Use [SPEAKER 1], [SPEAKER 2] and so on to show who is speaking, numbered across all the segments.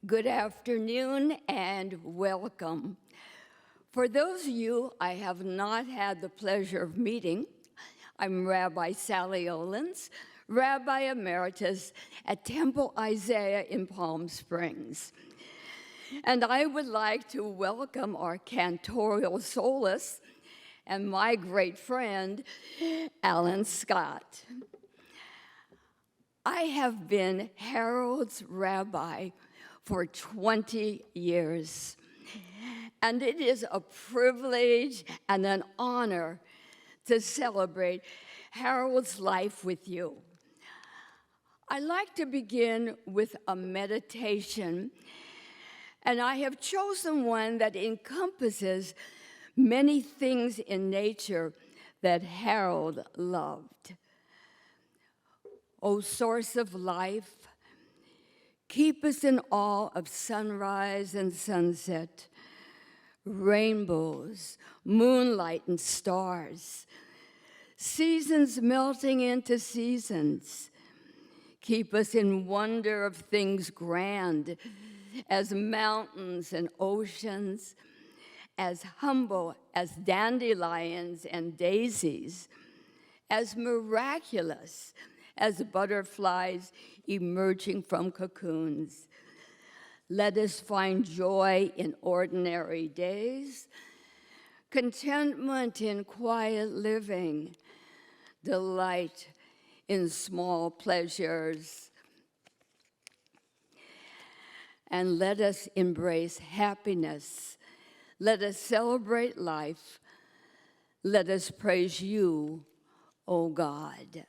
[SPEAKER 1] Good afternoon and welcome. For those of you I have not had the pleasure of meeting, I'm Rabbi Sally Olens, Rabbi Emeritus at Temple Isaiah in Palm Springs. And I would like to welcome our cantorial soloist and my great friend, Alan Scott. I have been Harold's rabbi for 20 years, and it is a privilege and an honor to celebrate Harold's life with you. I'd like to begin with a meditation, and I have chosen one that encompasses many things in nature that Harold loved. O source of life, keep us in awe of sunrise and sunset, rainbows, moonlight, and stars, seasons melting into seasons. Keep us in wonder of things grand, as mountains and oceans, as humble as dandelions and daisies, as miraculous as butterflies emerging from cocoons. Let us find joy in ordinary days, contentment in quiet living, delight in small pleasures. And let us embrace happiness. Let us celebrate life. Let us praise you, O God.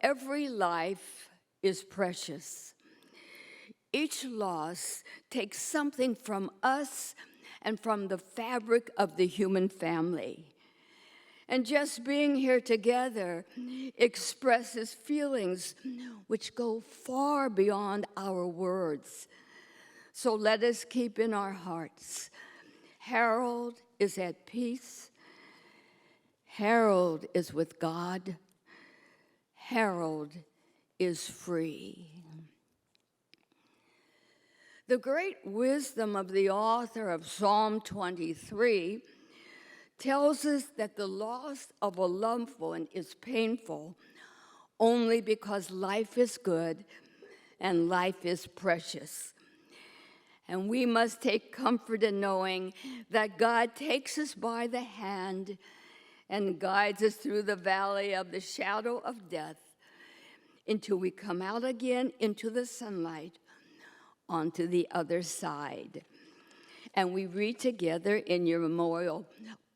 [SPEAKER 1] Every life is precious. Each loss takes something from us and from the fabric of the human family. And just being here together expresses feelings which go far beyond our words. So let us keep in our hearts, Harold is at peace. Harold is with God. Harold is free. The great wisdom of the author of Psalm 23 tells us that the loss of a loved one is painful only because life is good and life is precious. And we must take comfort in knowing that God takes us by the hand and guides us through the valley of the shadow of death until we come out again into the sunlight onto the other side. And we read together in your memorial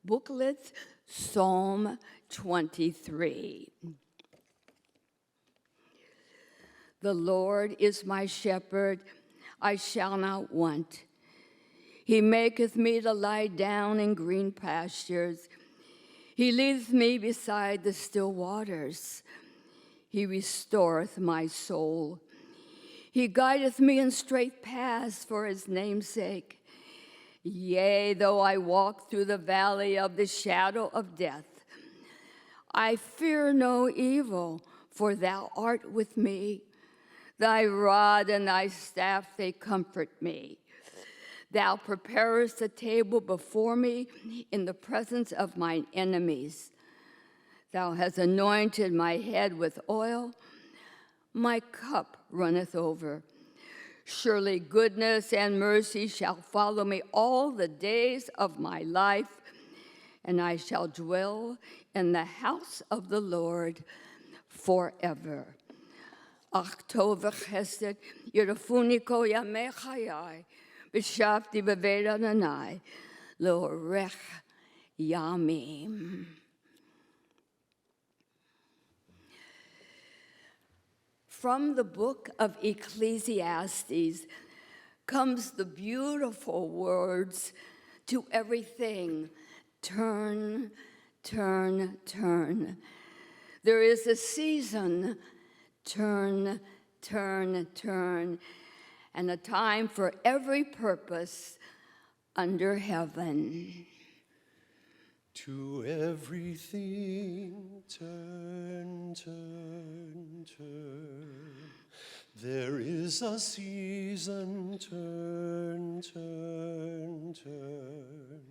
[SPEAKER 1] booklets, Psalm 23. The Lord is my shepherd, I shall not want. He maketh me to lie down in green pastures. He leadeth me beside the still waters. He restoreth my soul. He guideth me in straight paths for his name's sake. Yea, though I walk through the valley of the shadow of death, I fear no evil, for thou art with me. Thy rod and thy staff, they comfort me. Thou preparest a table before me in the presence of mine enemies. Thou hast anointed my head with oil. My cup runneth over. Surely goodness and mercy shall follow me all the days of my life, and I shall dwell in the house of the Lord forever. Ach tov v'chesed yirafuni kol yamei chayai. B'shavti b'veit Adonai, l'orech yamim. From the book of Ecclesiastes comes the beautiful words to everything, turn, turn, turn. There is a season, turn, turn, turn, and a time for every purpose under heaven.
[SPEAKER 2] To everything turn, turn, turn. There is a season, turn, turn, turn.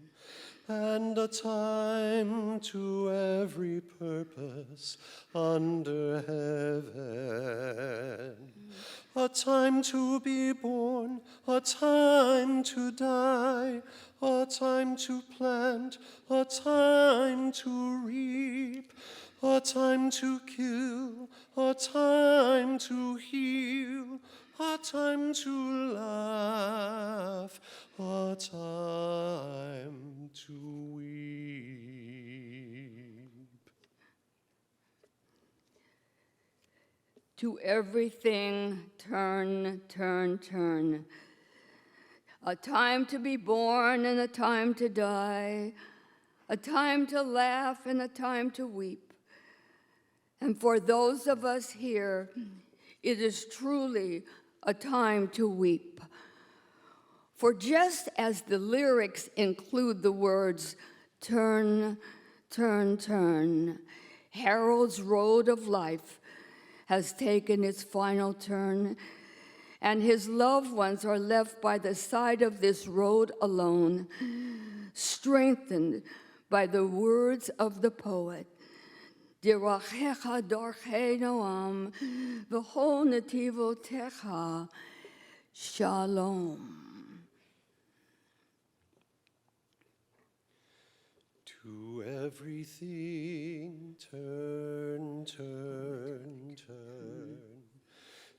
[SPEAKER 2] And a time to every purpose under heaven. A time to be born, a time to die, a time to plant, a time to reap, a time to kill, a time to heal, a time to laugh, a time to weep.
[SPEAKER 1] To everything turn, turn, turn. A time to be born and a time to die, a time to laugh and a time to weep. And for those of us here, it is truly a time to weep. For just as the lyrics include the words, turn, turn, turn, Harold's road of life has taken its final turn, and his loved ones are left by the side of this road alone, strengthened by the words of the poet. Dirachecha darchei noam, v'chol netivotecha shalom.
[SPEAKER 2] To everything turn, turn, turn.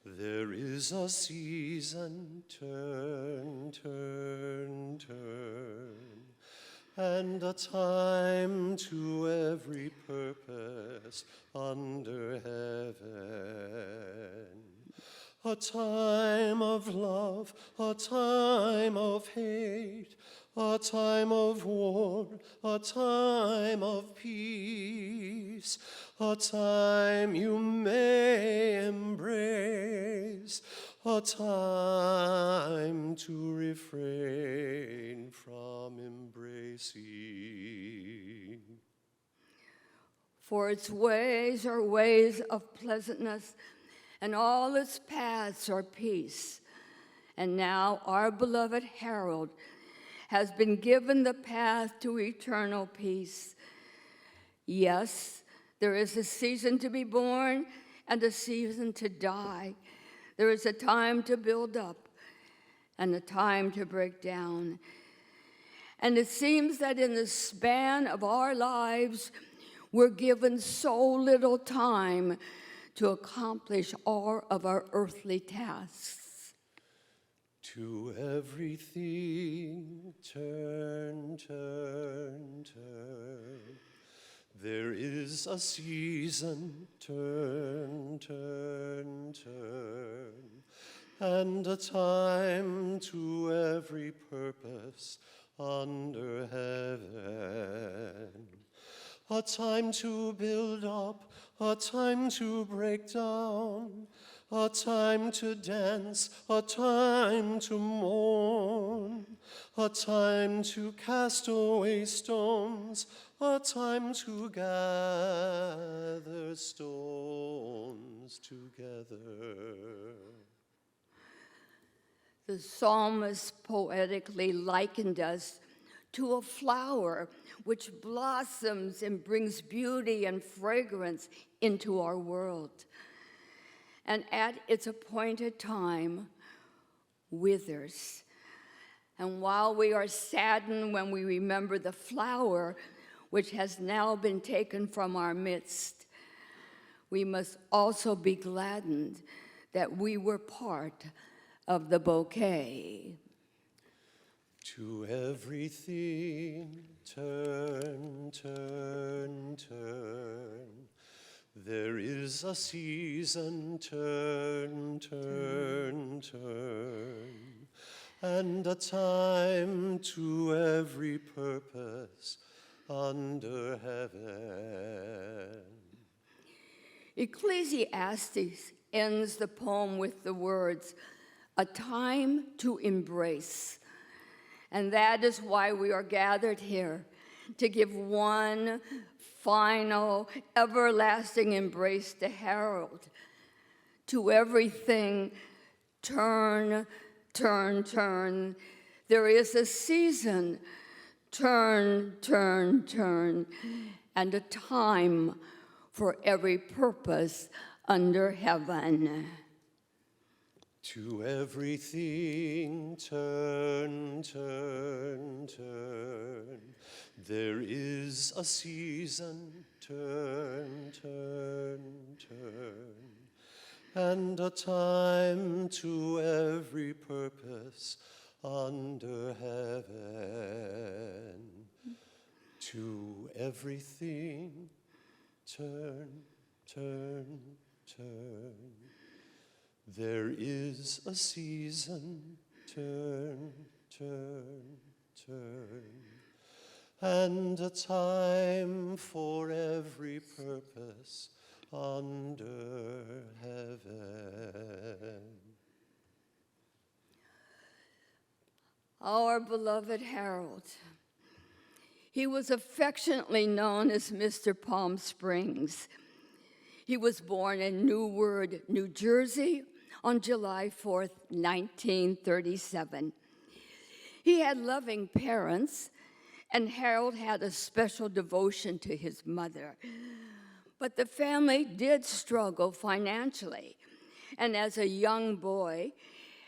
[SPEAKER 2] There is a season, turn, turn, turn. And a time to every purpose under heaven. A time of love, a time of hate, a time of war, a time of peace, a time you may embrace, a time to refrain from embracing.
[SPEAKER 1] For its ways are ways of pleasantness, and all its paths are peace. And now our beloved Harold has been given the path to eternal peace. Yes, there is a season to be born and a season to die. There is a time to build up and a time to break down. And it seems that in the span of our lives, we're given so little time to accomplish all of our earthly tasks.
[SPEAKER 2] To everything turn, turn, turn. There is a season, turn, turn, turn. And a time to every purpose under heaven. A time to build up, a time to break down, a time to dance, a time to mourn, a time to cast away stones, a time to gather stones together.
[SPEAKER 1] The psalmist poetically likened us to a flower which blossoms and brings beauty and fragrance into our world, and at its appointed time withers. And while we are saddened when we remember the flower which has now been taken from our midst, we must also be gladdened that we were part of the bouquet.
[SPEAKER 2] To everything turn, turn, turn. There is a season, turn, turn, turn. And a time to every purpose under heaven.
[SPEAKER 1] Ecclesiastes ends the poem with the words, "A time to embrace." And that is why we are gathered here, to give one final, everlasting embrace to Harold. To everything, turn, turn, turn. There is a season, turn, turn, turn, and a time for every purpose under heaven.
[SPEAKER 2] To everything turn, turn, turn. There is a season, turn, turn, turn. And a time to every purpose under heaven. To everything turn, turn, turn. There is a season, turn, turn, turn, and a time for every purpose under heaven.
[SPEAKER 1] Our beloved Harold. He was affectionately known as Mr. Palm Springs. He was born in Newark, New Jersey on July 4th, 1937. He had loving parents, and Harold had a special devotion to his mother. But the family did struggle financially, and as a young boy,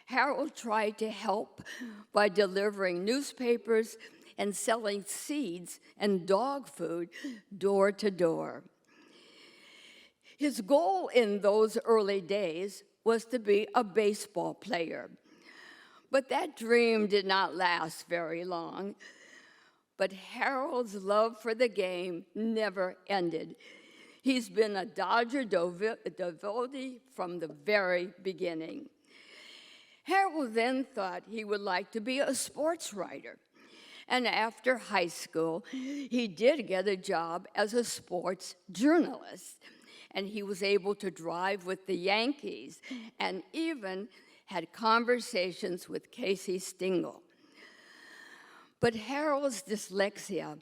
[SPEAKER 1] Harold tried to help by delivering newspapers and selling seeds and dog food door to door. His goal in those early days was to be a baseball player. But that dream did not last very long. But Harold's love for the game never ended. He's been a Dodger devotee from the very beginning. Harold then thought he would like to be a sports writer. And after high school, he did get a job as a sports journalist. And he was able to drive with the Yankees and even had conversations with Casey Stengel. But Harold's dyslexia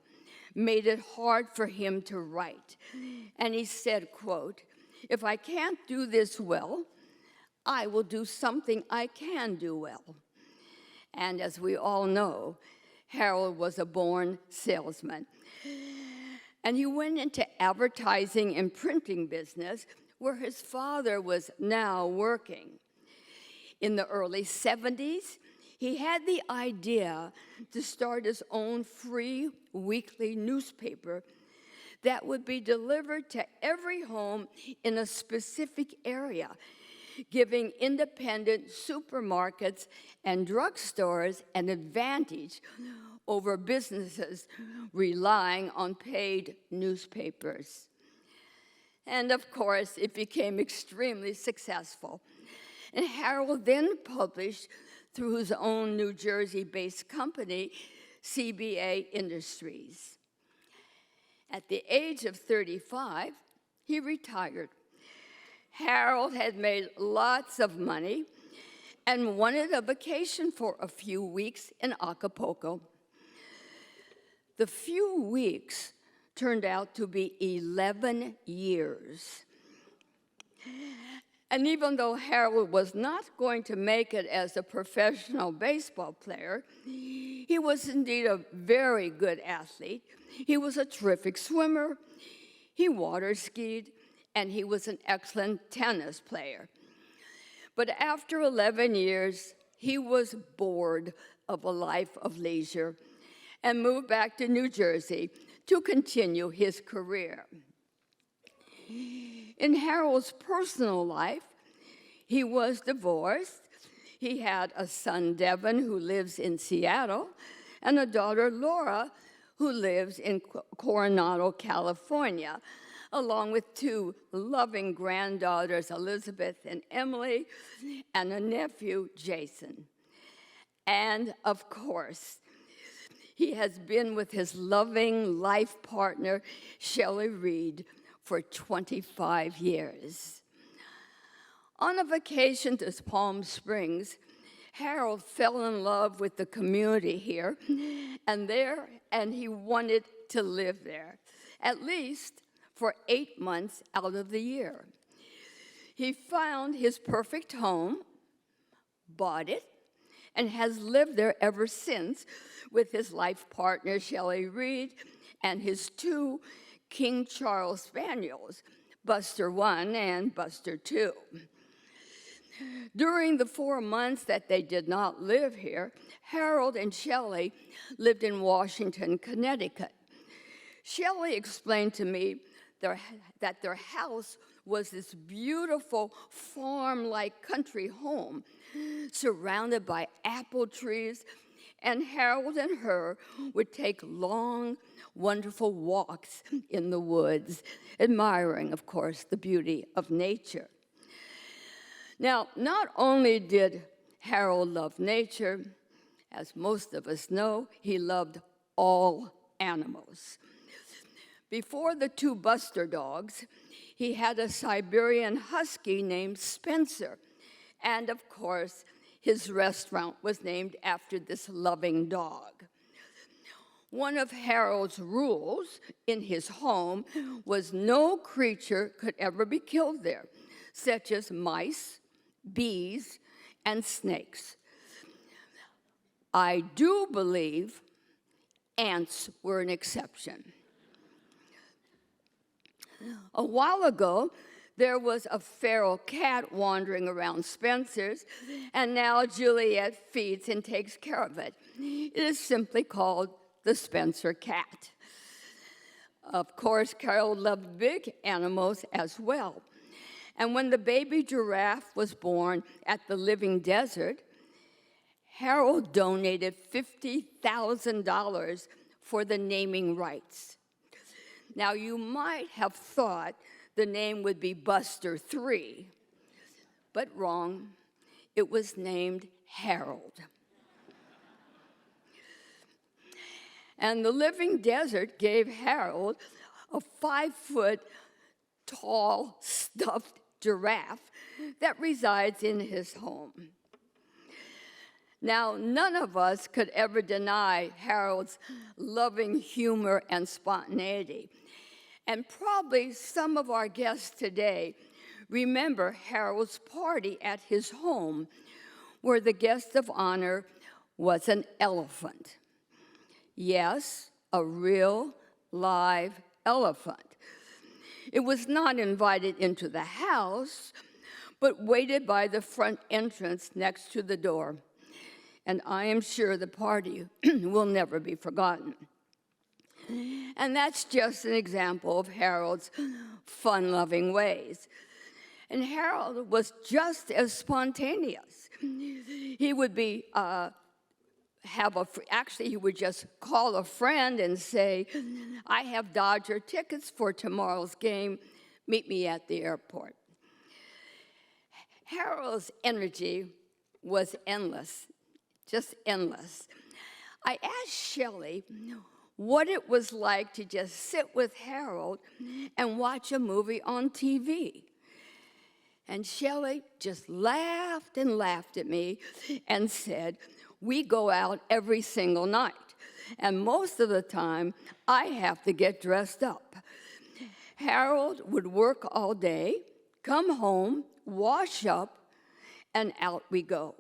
[SPEAKER 1] made it hard for him to write. And he said, quote, "If I can't do this well, I will do something I can do well." And as we all know, Harold was a born salesman. And he went into advertising and printing business where his father was now working. In the early 70s, he had the idea to start his own free weekly newspaper that would be delivered to every home in a specific area, giving independent supermarkets and drugstores an advantage over businesses relying on paid newspapers. And of course, it became extremely successful. And Harold then published through his own New Jersey-based company, CBA Industries. At the age of 35, he retired. Harold had made lots of money and wanted a vacation for a few weeks in Acapulco. The few weeks turned out to be 11 years. And even though Harold was not going to make it as a professional baseball player, he was indeed a very good athlete. He was a terrific swimmer, he water skied, and he was an excellent tennis player. But after 11 years, he was bored of a life of leisure and moved back to New Jersey to continue his career. In Harold's personal life, he was divorced. He had a son, Devin, who lives in Seattle, and a daughter, Laura, who lives in Coronado, California, along with two loving granddaughters, Elizabeth and Emily, and a nephew, Jason. And of course, he has been with his loving life partner, Shelley Reed, for 25 years. On a vacation to Palm Springs, Harold fell in love with the community here and he wanted to live there, at least for 8 months out of the year. He found his perfect home, bought it, and has lived there ever since with his life partner, Shelley Reed, and his 2 King Charles Spaniels, Buster 1 and Buster 2. During the 4 months that they did not live here, Harold and Shelley lived in Washington, Connecticut. Shelley explained to me that their house was this beautiful farm-like country home surrounded by apple trees, and Harold and her would take long, wonderful walks in the woods, admiring, of course, the beauty of nature. Now, not only did Harold love nature, as most of us know, he loved all animals. Before the 2 Buster dogs, he had a Siberian husky named Spencer, and of course, his restaurant was named after this loving dog. One of Harold's rules in his home was no creature could ever be killed there, such as mice, bees, and snakes. I do believe ants were an exception. A while ago, there was a feral cat wandering around Spencer's, and now Juliet feeds and takes care of it. It is simply called the Spencer cat. Of course, Carol loved big animals as well. And when the baby giraffe was born at the Living Desert, Harold donated $50,000 for the naming rights. Now, you might have thought the name would be Buster 3, but wrong. It was named Harold. And the Living Desert gave Harold a 5-foot-tall stuffed giraffe that resides in his home. Now, none of us could ever deny Harold's loving humor and spontaneity. And probably some of our guests today remember Harold's party at his home, where the guest of honor was an elephant. Yes, a real live elephant. It was not invited into the house, but waited by the front entrance next to the door. And I am sure the party will never be forgotten. And that's just an example of Harold's fun-loving ways. And Harold was just as spontaneous. He would he would just call a friend and say, "I have Dodger tickets for tomorrow's game. Meet me at the airport." Harold's energy was endless, just endless. I asked Shelley what it was like to just sit with Harold and watch a movie on TV. And Shelley just laughed and laughed at me and said, "We go out every single night, and most of the time, I have to get dressed up." Harold would work all day, come home, wash up, and out we go.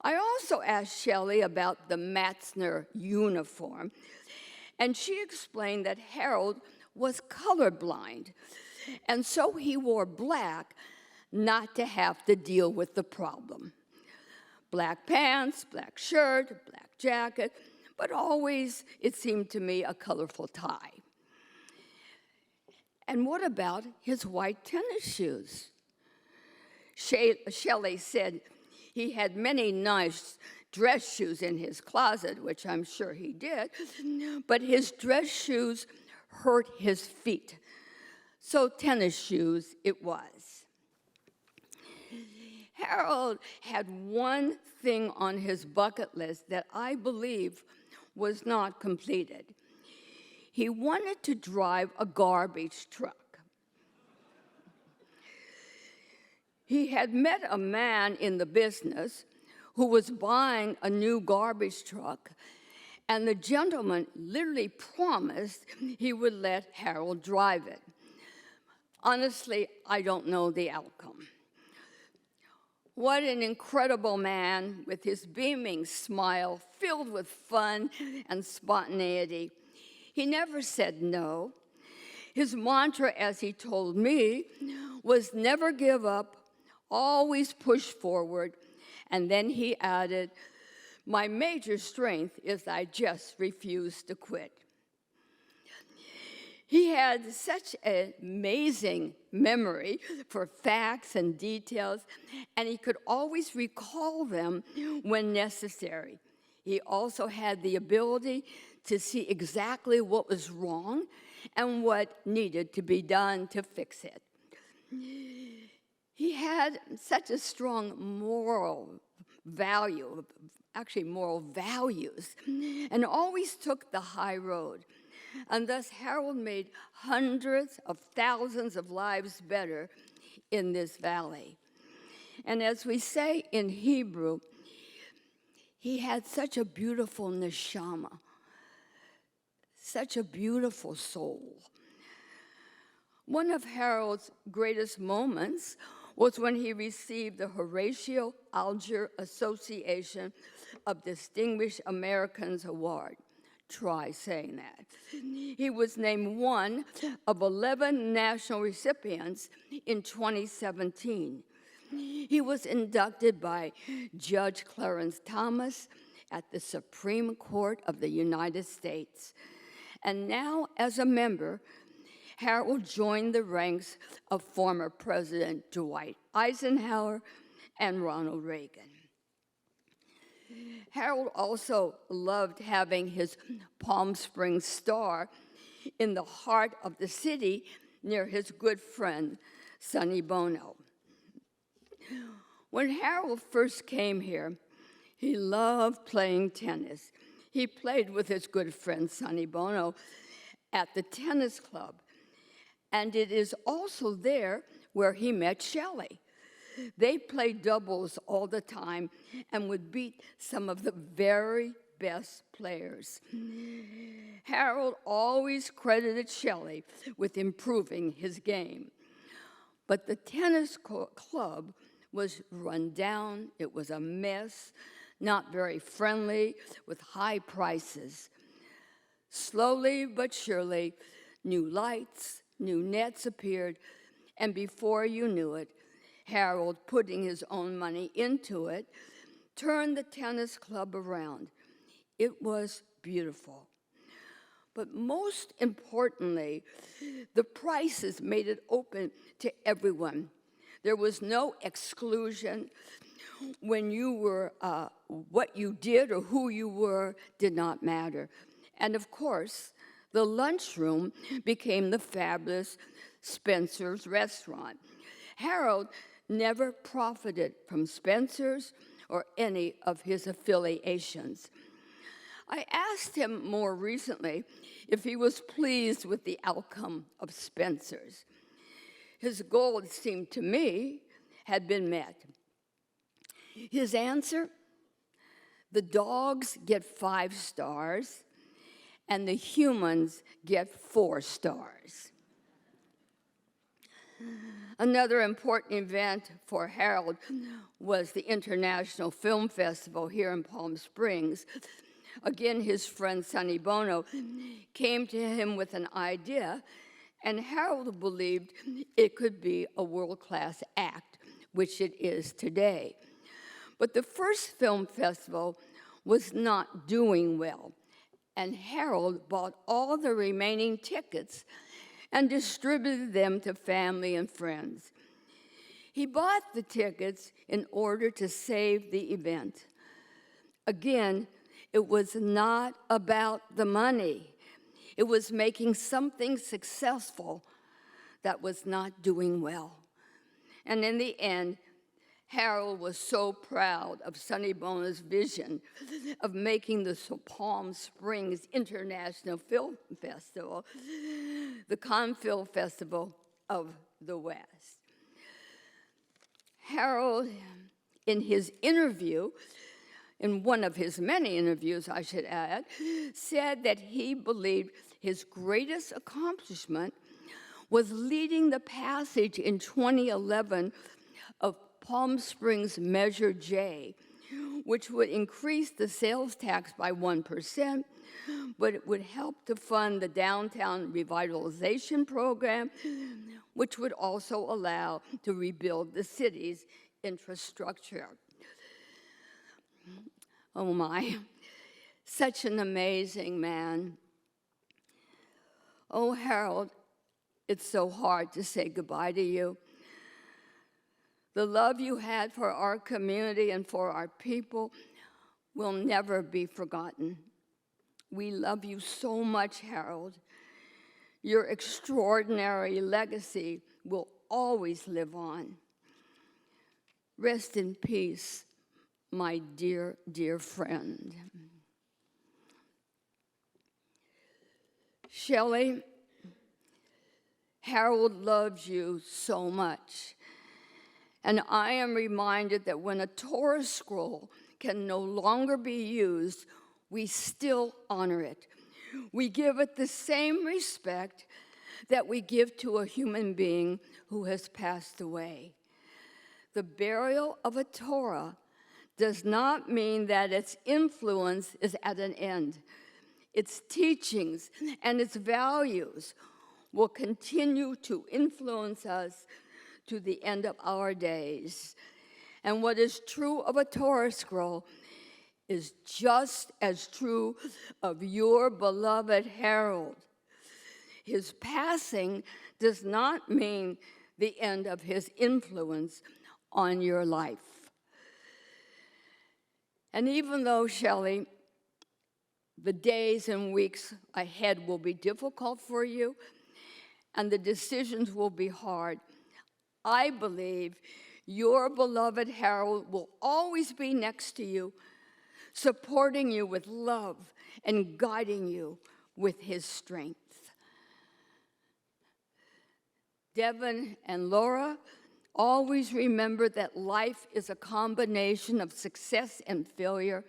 [SPEAKER 1] I also asked Shelley about the Matzner uniform, and she explained that Harold was colorblind, and so he wore black not to have to deal with the problem. Black pants, black shirt, black jacket, but always, it seemed to me, a colorful tie. And what about his white tennis shoes? Shelley said he had many nice dress shoes in his closet, which I'm sure he did, but his dress shoes hurt his feet. So tennis shoes it was. Harold had one thing on his bucket list that I believe was not completed. He wanted to drive a garbage truck. He had met a man in the business who was buying a new garbage truck, and the gentleman literally promised he would let Harold drive it. Honestly, I don't know the outcome. What an incredible man with his beaming smile, filled with fun and spontaneity. He never said no. His mantra, as he told me, was never give up, always push forward. And then he added, my major strength is I just refuse to quit. He had such an amazing memory for facts and details, and he could always recall them when necessary. He also had the ability to see exactly what was wrong and what needed to be done to fix it. He had such a strong moral value, actually moral values, and always took the high road. And thus, Harold made hundreds of thousands of lives better in this valley. And as we say in Hebrew, he had such a beautiful neshama, such a beautiful soul. One of Harold's greatest moments was when he received the Horatio Alger Association of Distinguished Americans Award. Try saying that. He was named one of 11 national recipients in 2017. He was inducted by Judge Clarence Thomas at the Supreme Court of the United States. And now, as a member, Harold joined the ranks of former President Dwight Eisenhower and Ronald Reagan. Harold also loved having his Palm Springs star in the heart of the city near his good friend, Sonny Bono. When Harold first came here, he loved playing tennis. He played with his good friend, Sonny Bono, at the tennis club. And it is also there where he met Shelley. They played doubles all the time and would beat some of the very best players. Harold always credited Shelley with improving his game. But the tennis club was run down. It was a mess, not very friendly, with high prices. Slowly but surely, new lights, new nets appeared, and before you knew it, Harold, putting his own money into it, turned the tennis club around. It was beautiful. But most importantly, the prices made it open to everyone. There was no exclusion. When you were, what you did or who you were did not matter. And of course, the lunchroom became the fabulous Spencer's restaurant. Harold never profited from Spencer's or any of his affiliations. I asked him more recently if he was pleased with the outcome of Spencer's. His goal, it seemed to me, had been met. His answer: the dogs get 5 stars, and the humans get 4 stars. Another important event for Harold was the International Film Festival here in Palm Springs. Again, his friend Sonny Bono came to him with an idea, and Harold believed it could be a world-class act, which it is today. But the first film festival was not doing well, and Harold bought all the remaining tickets and distributed them to family and friends. He bought the tickets in order to save the event. Again, it was not about the money. It was making something successful that was not doing well. And in the end, Harold was so proud of Sonny Bono's vision of making the Palm Springs International Film Festival the Cannes Film Festival of the West. Harold, in his interview, in one of his many interviews, I should add, said that he believed his greatest accomplishment was leading the passage in 2011 of Palm Springs Measure J, which would increase the sales tax by 1%, but it would help to fund the downtown revitalization program, which would also allow to rebuild the city's infrastructure. Oh my, such an amazing man. Oh, Harold, it's so hard to say goodbye to you. The love you had for our community and for our people will never be forgotten. We love you so much, Harold. Your extraordinary legacy will always live on. Rest in peace, my dear, dear friend. Shelley, Harold loves you so much. And I am reminded that when a Torah scroll can no longer be used, we still honor it. We give it the same respect that we give to a human being who has passed away. The burial of a Torah does not mean that its influence is at an end. Its teachings and its values will continue to influence us to the end of our days. And what is true of a Torah scroll is just as true of your beloved Harold. His passing does not mean the end of his influence on your life. And even though, Shelley, the days and weeks ahead will be difficult for you, and the decisions will be hard, I believe your beloved Harold will always be next to you, supporting you with love and guiding you with his strength. Devin and Laura, always remember that life is a combination of success and failure,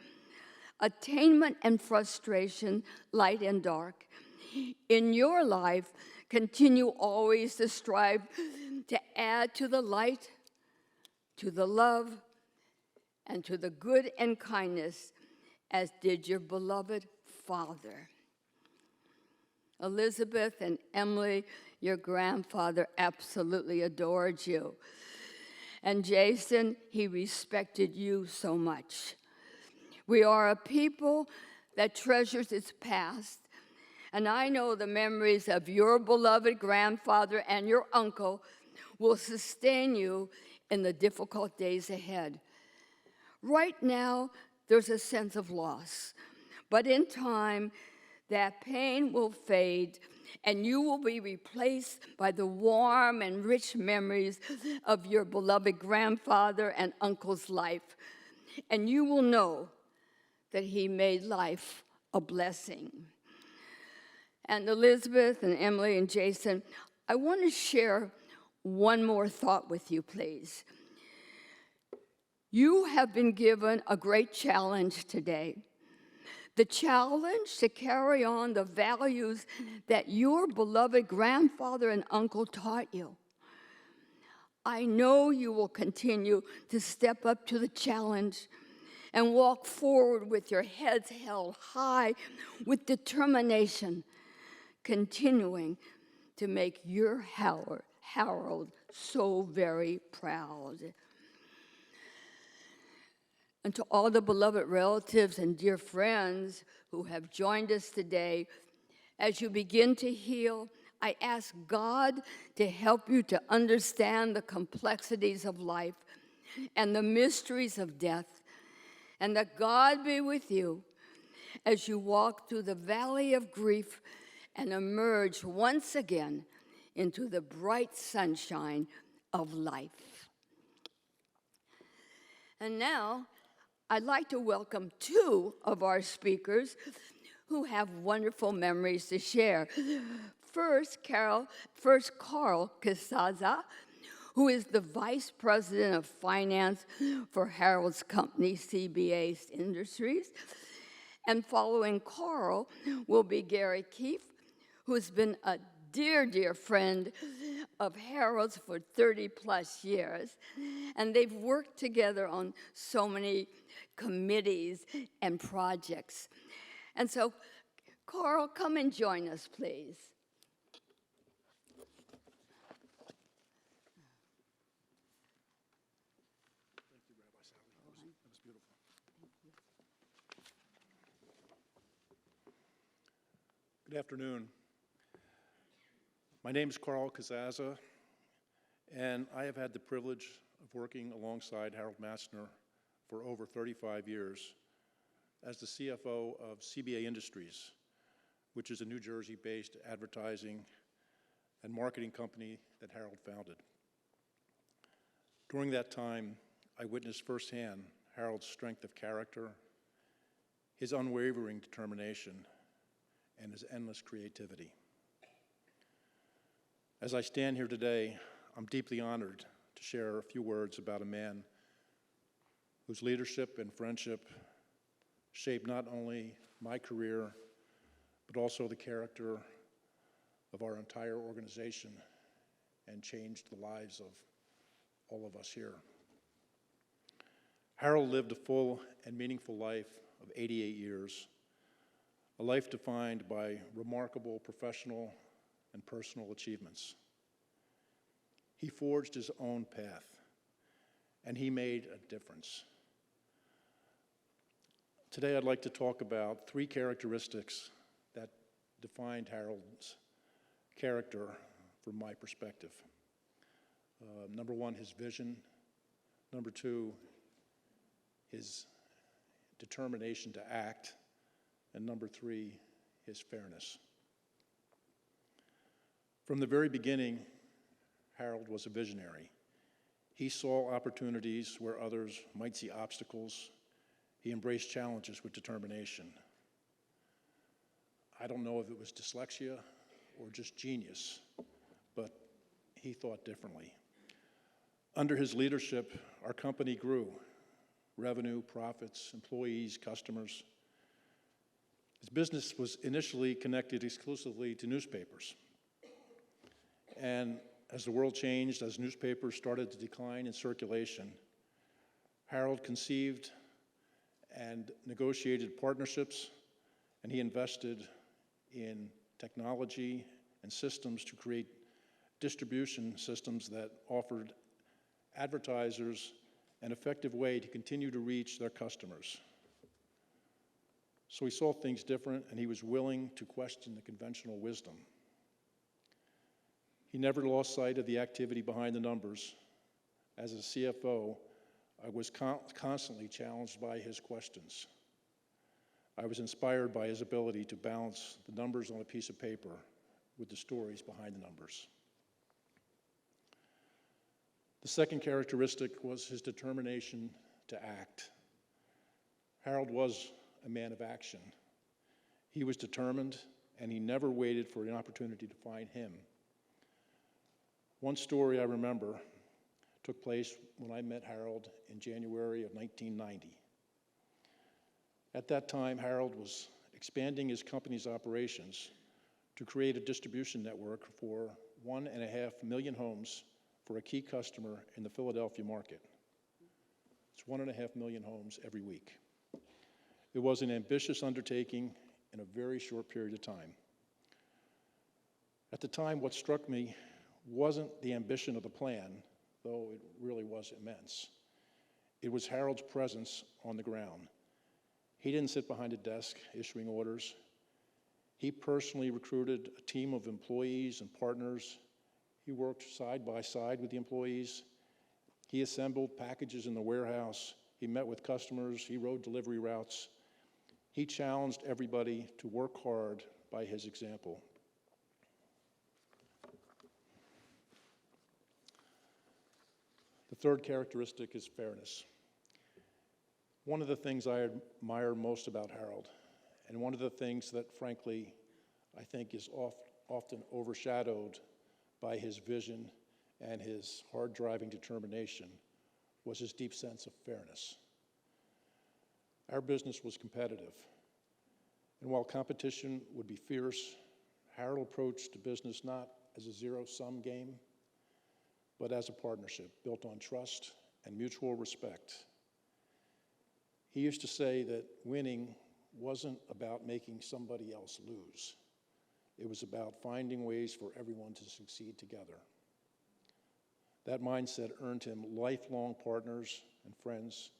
[SPEAKER 1] attainment and frustration, light and dark. In your life, continue always to strive to add to the light, to the love, and to the good and kindness, as did your beloved father. Elizabeth and Emily, your grandfather absolutely adored you. And Jason, he respected you so much. We are a people that treasures its past, and I know the memories of your beloved grandfather and your uncle will sustain you in the difficult days ahead. Right now, there's a sense of loss, but in time, that pain will fade, and you will be replaced by the warm and rich memories of your beloved grandfather and uncle's life, and you will know that he made life a blessing. And Elizabeth and Emily and Jason, I want to share one more thought with you, please. You have been given a great challenge today. The challenge to carry on the values that your beloved grandfather and uncle taught you. I know you will continue to step up to the challenge and walk forward with your heads held high with determination, continuing to make your Harold so very proud. And to all the beloved relatives and dear friends who have joined us today, as you begin to heal, I ask God to help you to understand the complexities of life and the mysteries of death, and that God be with you as you walk through the valley of grief and emerge once again into the bright sunshine of life. And now, I'd like to welcome two of our speakers who have wonderful memories to share. First, Carl Casaza, who is the Vice President of Finance for Harold's company, CBA Industries. And following Carl will be Gary Keefe, who's been a dear, dear friend of Harold's for 30-plus years. And they've worked together on so many committees and projects. And so, Carl, come and join us, please.
[SPEAKER 3] Thank you, Rabbi Sally. That was beautiful. Good afternoon. My name is Carl Kazaza, and I have had the privilege of working alongside Harold Matzner for over 35 years as the CFO of CBA Industries, which is a New Jersey-based advertising and marketing company that Harold founded. During that time, I witnessed firsthand Harold's strength of character, his unwavering determination, and his endless creativity. As I stand here today, I'm deeply honored to share a few words about a man whose leadership and friendship shaped not only my career, but also the character of our entire organization and changed the lives of all of us here. Harold lived a full and meaningful life of 88 years, a life defined by remarkable professional and personal achievements. He forged his own path, and he made a difference. Today, I'd like to talk about 3 characteristics that defined Harold's character from my perspective. Number 1, his vision. Number 2, his determination to act. And number 3, his fairness. From the very beginning, Harold was a visionary. He saw opportunities where others might see obstacles. He embraced challenges with determination. I don't know if it was dyslexia or just genius, but he thought differently. Under his leadership, our company grew. Revenue, profits, employees, customers. His business was initially connected exclusively to newspapers. And as the world changed, as newspapers started to decline in circulation, Harold conceived and negotiated partnerships, and he invested in technology and systems to create distribution systems that offered advertisers an effective way to continue to reach their customers. So he saw things different, and he was willing to question the conventional wisdom. He never lost sight of the activity behind the numbers. As a CFO, I was constantly challenged by his questions. I was inspired by his ability to balance the numbers on a piece of paper with the stories behind the numbers. The second characteristic was his determination to act. Harold was a man of action. He was determined, and he never waited for an opportunity to find him. One story I remember took place when I met Harold in January of 1990. At that time, Harold was expanding his company's operations to create a distribution network for 1.5 million homes for a key customer in the Philadelphia market. It's 1.5 million homes every week. It was an ambitious undertaking in a very short period of time. At the time, what struck me wasn't the ambition of the plan, though it really was immense. It was Harold's presence on the ground. He didn't sit behind a desk issuing orders. He personally recruited a team of employees and partners. He worked side by side with the employees. He assembled packages in the warehouse. He met with customers. He rode delivery routes. He challenged everybody to work hard by his example. The third characteristic is fairness. One of the things I admire most about Harold, and one of the things that, frankly, I think is often overshadowed by his vision and his hard-driving determination was his deep sense of fairness. Our business was competitive, and while competition would be fierce, Harold approached the business not as a zero-sum game, but as a partnership built on trust and mutual respect. He used to say that winning wasn't about making somebody else lose. It was about finding ways for everyone to succeed together. That mindset earned him lifelong partners and friends,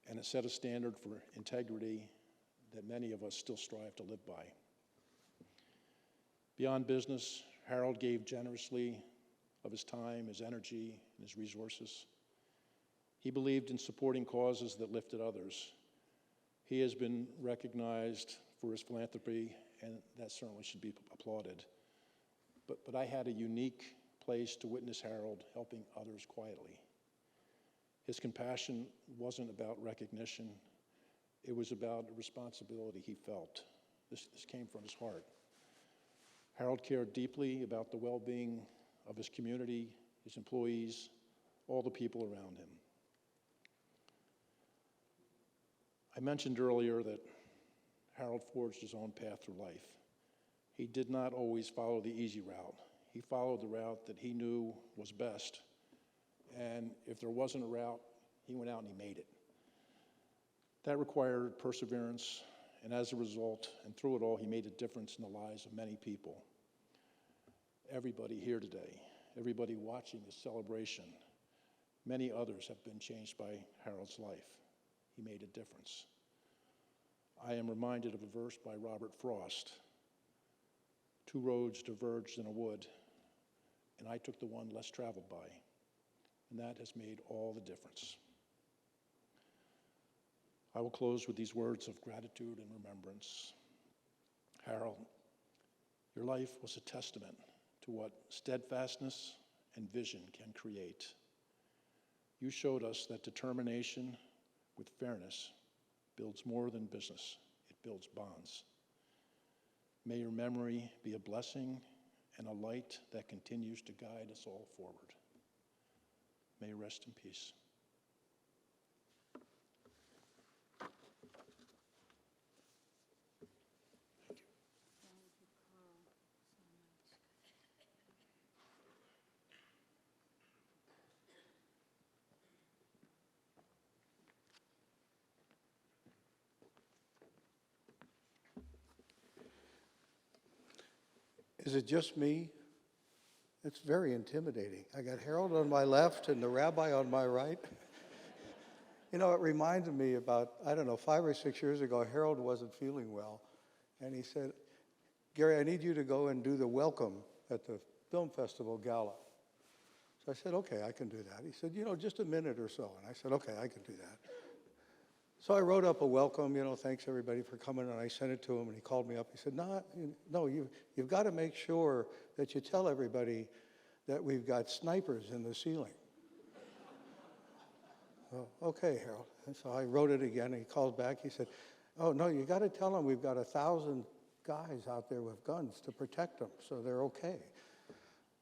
[SPEAKER 3] and it set a standard for integrity that many of us still strive to live by. Beyond business, Harold gave generously of his time, his energy, and his resources. He believed in supporting causes that lifted others. He has been recognized for his philanthropy, and that certainly should be applauded. But I had a unique place to witness Harold helping others quietly. His compassion wasn't about recognition. It was about a responsibility he felt. This came from his heart. Harold cared deeply about the well-being of his community, his employees, all the people around him. I mentioned earlier that Harold forged his own path through life. He did not always follow the easy route. He followed the route that he knew was best. And if there wasn't a route, he went out and he made it. That required perseverance, and as a result, and through it all, he made a difference in the lives of many people. Everybody here today, everybody watching this celebration, many others have been changed by Harold's life. He made a difference. I am reminded of a verse by Robert Frost. 2 roads diverged in a wood, and I took the one less traveled by, and that has made all the difference. I will close with these words of gratitude and remembrance. Harold, your life was a testament to what steadfastness and vision can create. You showed us that determination with fairness builds more than business, it builds bonds. May your memory be a blessing and a light that continues to guide us all forward. May you rest in peace.
[SPEAKER 4] Is it just me? It's very intimidating. I got Harold on my left and the rabbi on my right. You know, it reminded me about, 5 or 6 years ago, Harold wasn't feeling well. And he said, Gary, I need you to go and do the welcome at the film festival gala. So I said, okay, I can do that. He said, just a minute or so. And I said, okay, I can do that. So I wrote up a welcome, thanks everybody for coming, and I sent it to him, and he called me up. He said, no, you've got to make sure that you tell everybody that we've got snipers in the ceiling. Oh, okay, Harold. And so I wrote it again, and he called back. He said, oh, no, you got to tell them we've got 1,000 guys out there with guns to protect them, so they're okay.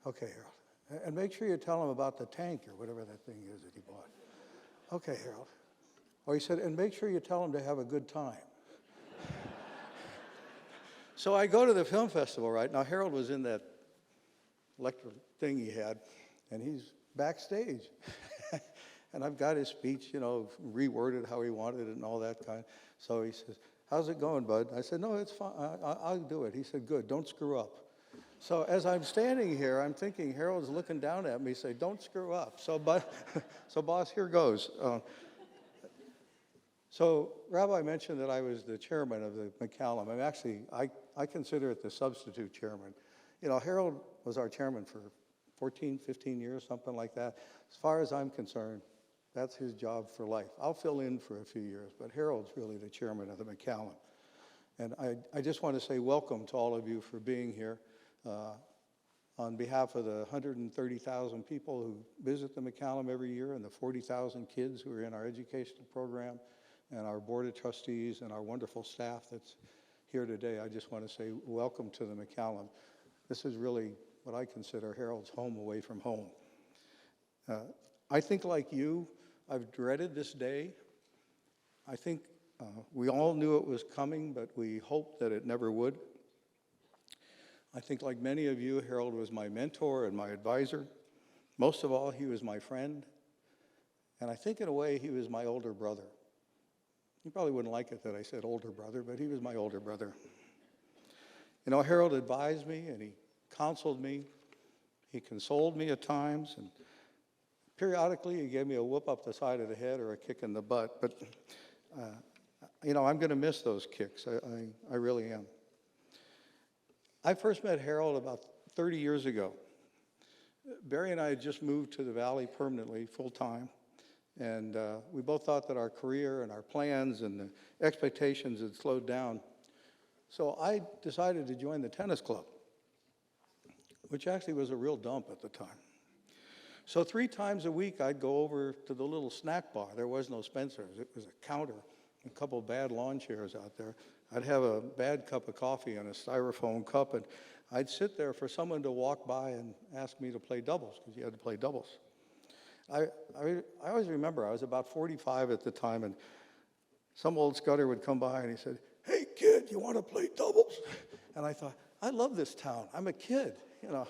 [SPEAKER 4] Okay, Harold. And make sure you tell them about the tank or whatever that thing is that he bought. Okay, Harold. Or he said, and make sure you tell them to have a good time. So I go to the film festival, right? Now, Harold was in that electric thing he had, and he's backstage. And I've got his speech, reworded how he wanted it and all that kind. So he says, how's it going, bud? I said, no, it's fine. I'll do it. He said, good, don't screw up. So as I'm standing here, I'm thinking Harold's looking down at me, say, don't screw up. So boss, here goes. So Rabbi mentioned that I was the chairman of the McCallum. I consider it the substitute chairman. Harold was our chairman for 14, 15 years, something like that. As far as I'm concerned, that's his job for life. I'll fill in for a few years, but Harold's really the chairman of the McCallum. And I just want to say welcome to all of you for being here. On behalf of the 130,000 people who visit the McCallum every year and the 40,000 kids who are in our educational program, and our board of trustees and our wonderful staff that's here today, I just want to say welcome to the McCallum. This is really what I consider Harold's home away from home. I think like you, I've dreaded this day. I think we all knew it was coming, but we hoped that it never would. I think like many of you, Harold was my mentor and my advisor. Most of all, he was my friend. And I think in a way, he was my older brother. You probably wouldn't like it that I said older brother, but he was my older brother. You know, Harold advised me and he counseled me. He consoled me at times, and periodically he gave me a whoop up the side of the head or a kick in the butt. But, you know, I'm going to miss those kicks. I really am. I first met Harold about 30 years ago. Barry and I had just moved to the Valley permanently, full-time, and we both thought that our career and our plans and the expectations had slowed down. So I decided to join the tennis club, which actually was a real dump at the time. So 3 times a week, I'd go over to the little snack bar. There was no Spencer's. It was a counter, a couple of bad lawn chairs out there. I'd have a bad cup of coffee in a styrofoam cup, and I'd sit there for someone to walk by and ask me to play doubles, because you had to play doubles. I always remember, I was about 45 at the time, and some old scudder would come by and he said, "Hey, kid, you want to play doubles?" And I thought, I love this town. I'm a kid, you know.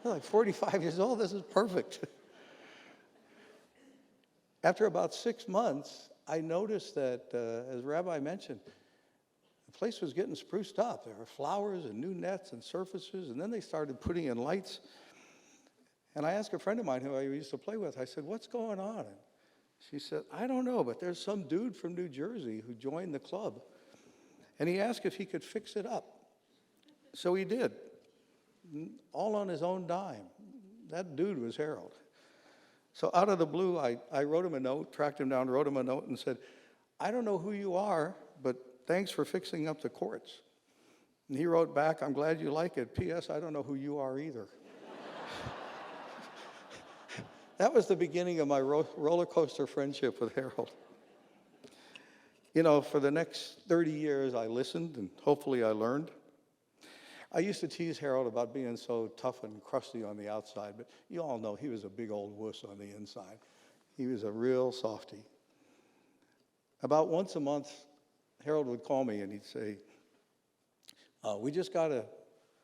[SPEAKER 4] I'm like 45 years old, this is perfect. After about 6 months, I noticed that, as Rabbi mentioned, the place was getting spruced up. There were flowers and new nets and surfaces, and then they started putting in lights. And I asked a friend of mine who I used to play with, I said, "What's going on?" And she said, "I don't know, but there's some dude from New Jersey who joined the club, and he asked if he could fix it up." So he did, all on his own dime. That dude was Harold. So out of the blue, I wrote him a note, tracked him down, wrote him a note, and said, "I don't know who you are, but thanks for fixing up the courts." And he wrote back, "I'm glad you like it. P.S. I don't know who you are either." That was the beginning of my roller coaster friendship with Harold. You know, for the next 30 years, I listened, and hopefully I learned. I used to tease Harold about being so tough and crusty on the outside, but you all know he was a big old wuss on the inside. He was a real softy. About once a month, Harold would call me and he'd say, "We just got a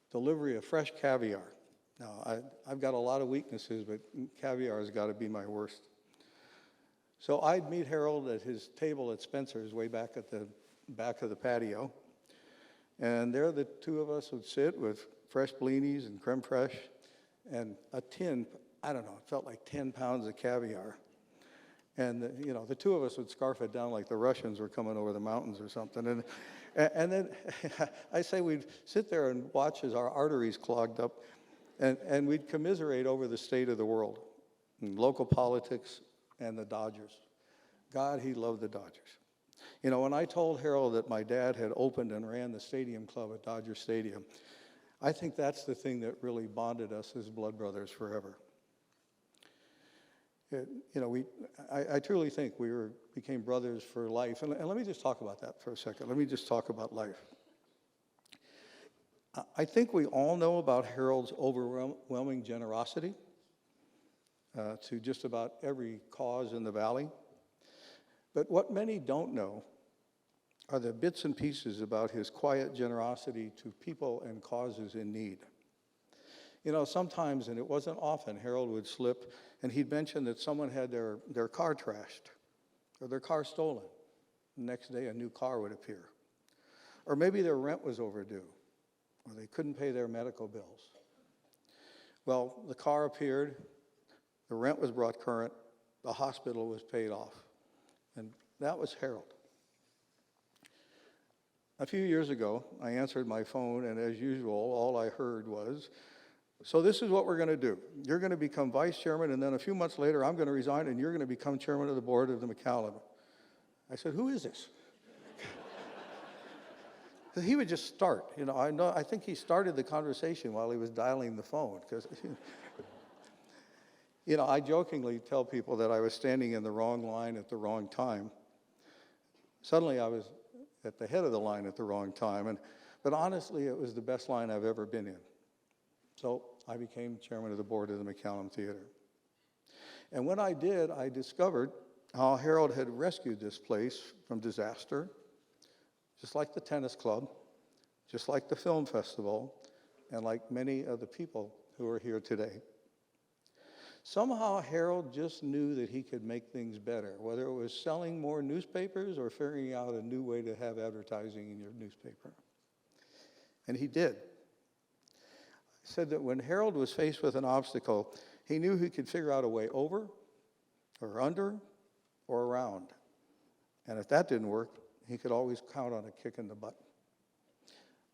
[SPEAKER 4] delivery of fresh caviar." Now, I've got a lot of weaknesses, but caviar has got to be my worst. So I'd meet Harold at his table at Spencer's way back at the back of the patio. And there the two of us would sit with fresh blinis and creme fraiche and a tin, I don't know, it felt like 10 pounds of caviar. And, you know, the two of us would scarf it down like the Russians were coming over the mountains or something. And then I say we'd sit there and watch as our arteries clogged up, and we'd commiserate over the state of the world, and local politics, and the Dodgers. God, he loved the Dodgers. You know, when I told Harold that my dad had opened and ran the stadium club at Dodger Stadium, I think that's the thing that really bonded us as blood brothers forever. I truly think we became brothers for life. And let me just talk about that for a second. Let me just talk about life. I think we all know about Harold's overwhelming generosity to just about every cause in the valley. But what many don't know are the bits and pieces about his quiet generosity to people and causes in need. You know, sometimes, and it wasn't often, Harold would slip and he'd mention that someone had their car trashed or their car stolen. The next day, a new car would appear. Or maybe their rent was overdue, or they couldn't pay their medical bills. Well, the car appeared, the rent was brought current, the hospital was paid off. And that was Harold. A few years ago, I answered my phone, and as usual, all I heard was, "So this is what we're going to do. You're going to become vice chairman, and then a few months later, I'm going to resign, and you're going to become chairman of the board of the McCallum." I said, "Who is this?" He would just start. You know, I think he started the conversation while he was dialing the phone, because, you know, I jokingly tell people that I was standing in the wrong line at the wrong time. Suddenly, I was at the head of the line at the wrong time, but honestly, it was the best line I've ever been in. So I became chairman of the board of the McCallum Theater. And when I did, I discovered how Harold had rescued this place from disaster, just like the tennis club, just like the film festival, and like many of the people who are here today. Somehow Harold just knew that he could make things better, whether it was selling more newspapers or figuring out a new way to have advertising in your newspaper. And he did. He said that when Harold was faced with an obstacle, he knew he could figure out a way over or under or around. And if that didn't work, he could always count on a kick in the butt.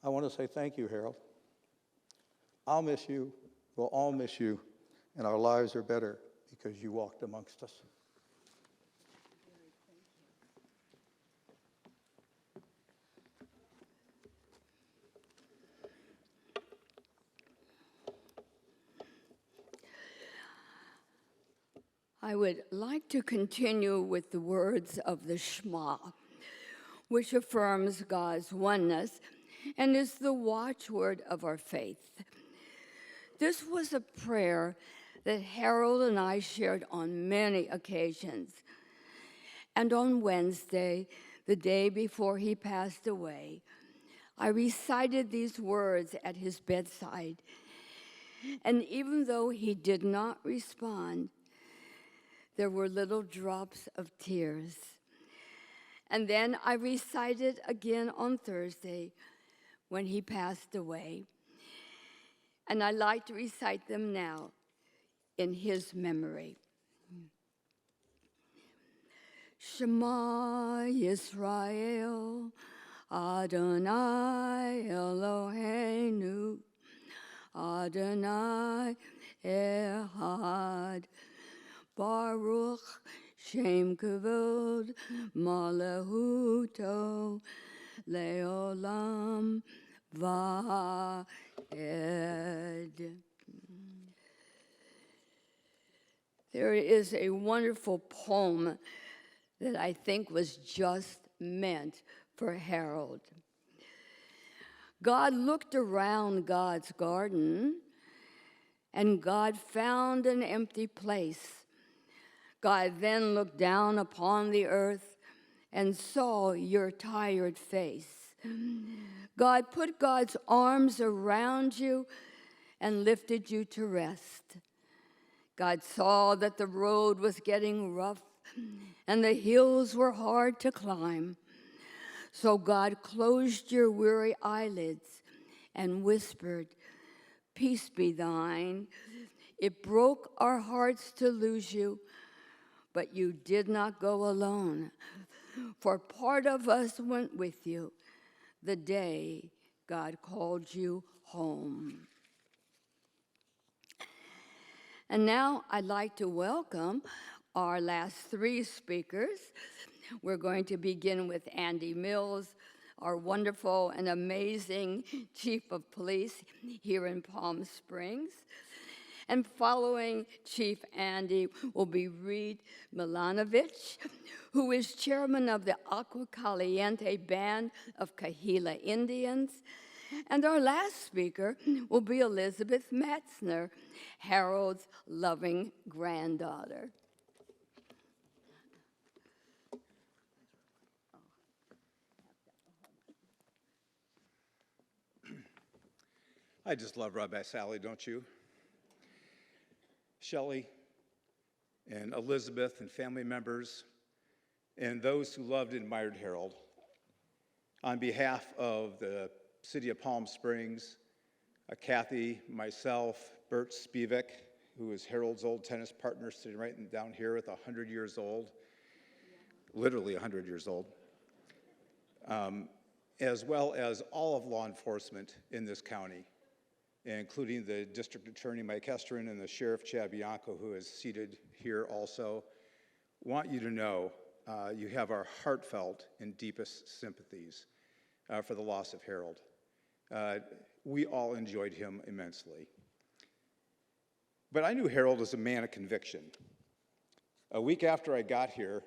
[SPEAKER 4] I want to say thank you, Harold. I'll miss you. We'll all miss you. And our lives are better because you walked amongst us.
[SPEAKER 1] I would like to continue with the words of the Shema, which affirms God's oneness and is the watchword of our faith. This was a prayer that Harold and I shared on many occasions. And on Wednesday, the day before he passed away, I recited these words at his bedside. And even though he did not respond, there were little drops of tears. And then I recited again on Thursday when he passed away. And I like to recite them now in his memory. Shema Yisrael, Adonai Eloheinu, Adonai Echad, Baruch Shem Kavod Malahuto Leolam Vaed. There is a wonderful poem that I think was just meant for Harold. God looked around God's garden, and God found an empty place. God then looked down upon the earth and saw your tired face. God put God's arms around you and lifted you to rest. God saw that the road was getting rough and the hills were hard to climb. So God closed your weary eyelids and whispered, "Peace be thine." It broke our hearts to lose you, but you did not go alone, for part of us went with you the day God called you home. And now I'd like to welcome our last three speakers. We're going to begin with Andy Mills, our wonderful and amazing Chief of Police here in Palm Springs. And following Chief Andy will be Reed Milanovic, who is chairman of the Agua Caliente Band of Kahila Indians. And our last speaker will be Elizabeth Matzner, Harold's loving granddaughter.
[SPEAKER 5] I just love Rabbi Sally, don't you? Shelley and Elizabeth and family members and those who loved and admired Harold, on behalf of the City of Palm Springs, Kathy, myself, Bert Spivak, who is Harold's old tennis partner, sitting right down here with 100 years old, literally 100 years old, as well as all of law enforcement in this county, including the District Attorney Mike Estrin and the Sheriff Chad Bianco, who is seated here also. Want you to know you have our heartfelt and deepest sympathies for the loss of Harold. We all enjoyed him immensely. But I knew Harold as a man of conviction. A week after I got here,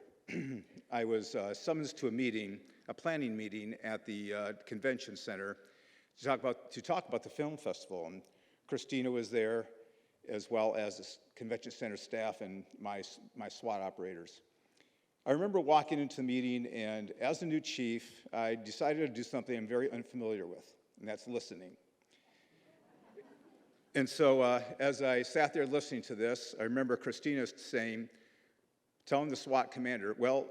[SPEAKER 5] I was summoned to a planning meeting at the convention center to talk about the film festival. And Christina was there, as well as the convention center staff and my SWAT operators. I remember walking into the meeting, and as the new chief, I decided to do something I'm very unfamiliar with, and that's listening. And so as I sat there listening to this, I remember Christina telling the SWAT commander, well,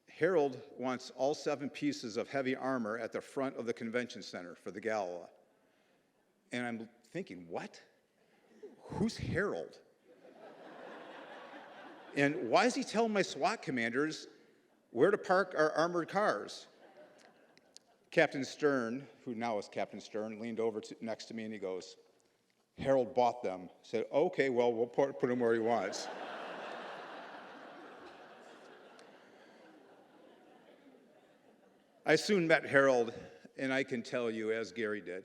[SPEAKER 5] Harold wants all 7 pieces of heavy armor at the front of the convention center for the gala. And I'm thinking, what? Who's Harold? And why is he telling my SWAT commanders where to park our armored cars? Captain Stern, who now is Captain Stern, leaned over next to me and he goes, Harold bought them. I said, okay, well, we'll put him where he wants. I soon met Harold, and I can tell you, as Gary did,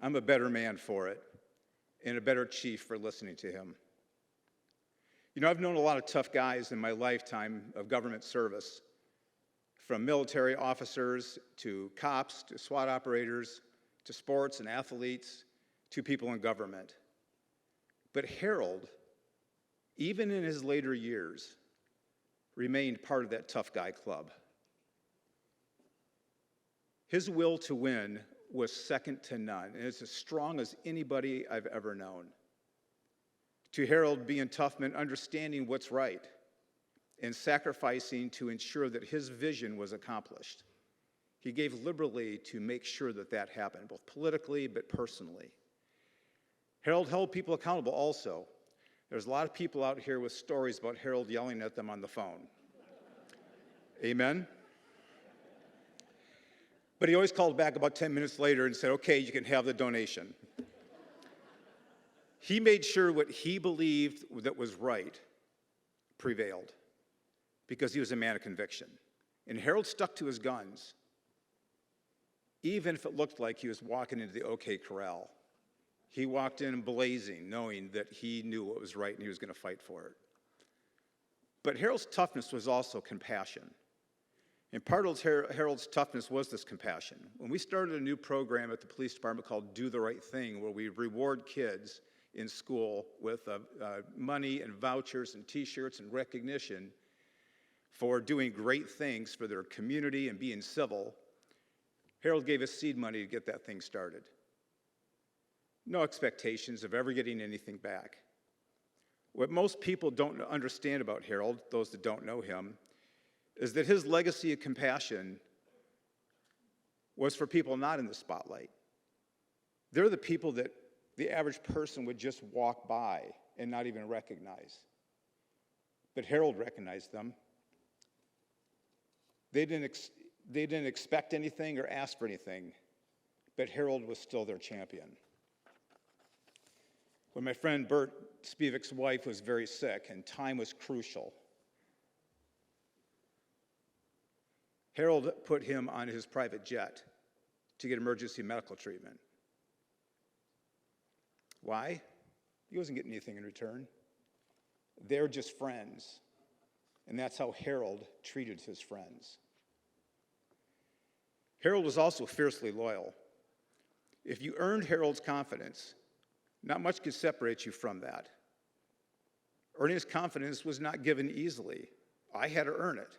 [SPEAKER 5] I'm a better man for it and a better chief for listening to him. You know, I've known a lot of tough guys in my lifetime of government service, from military officers to cops to SWAT operators to sports and athletes to people in government. But Harold, even in his later years, remained part of that tough guy club. His will to win was second to none, and it's as strong as anybody I've ever known. To Harold, being tough meant understanding what's right and sacrificing to ensure that his vision was accomplished. He gave liberally to make sure that that happened, both politically but personally. Harold held people accountable also. There's a lot of people out here with stories about Harold yelling at them on the phone. Amen? But he always called back about 10 minutes later and said, okay, you can have the donation. He made sure what he believed that was right prevailed because he was a man of conviction. And Harold stuck to his guns, even if it looked like he was walking into the OK Corral. He walked in blazing, knowing that he knew what was right and he was going to fight for it. But Harold's toughness was also compassion. And part of Harold's toughness was this compassion. When we started a new program at the police department called Do the Right Thing, where we reward kids in school with money and vouchers and T-shirts and recognition for doing great things for their community and being civil, Harold gave us seed money to get that thing started. No expectations of ever getting anything back. What most people don't understand about Harold, those that don't know him, is that his legacy of compassion was for people not in the spotlight. They're the people that the average person would just walk by and not even recognize. But Harold recognized them. They didn't expect anything or ask for anything, but Harold was still their champion. When my friend Bert Spivak's wife was very sick and time was crucial, Harold put him on his private jet to get emergency medical treatment. Why? He wasn't getting anything in return. They're just friends. And that's how Harold treated his friends. Harold was also fiercely loyal. If you earned Harold's confidence, not much could separate you from that. Earning his confidence was not given easily. I had to earn it.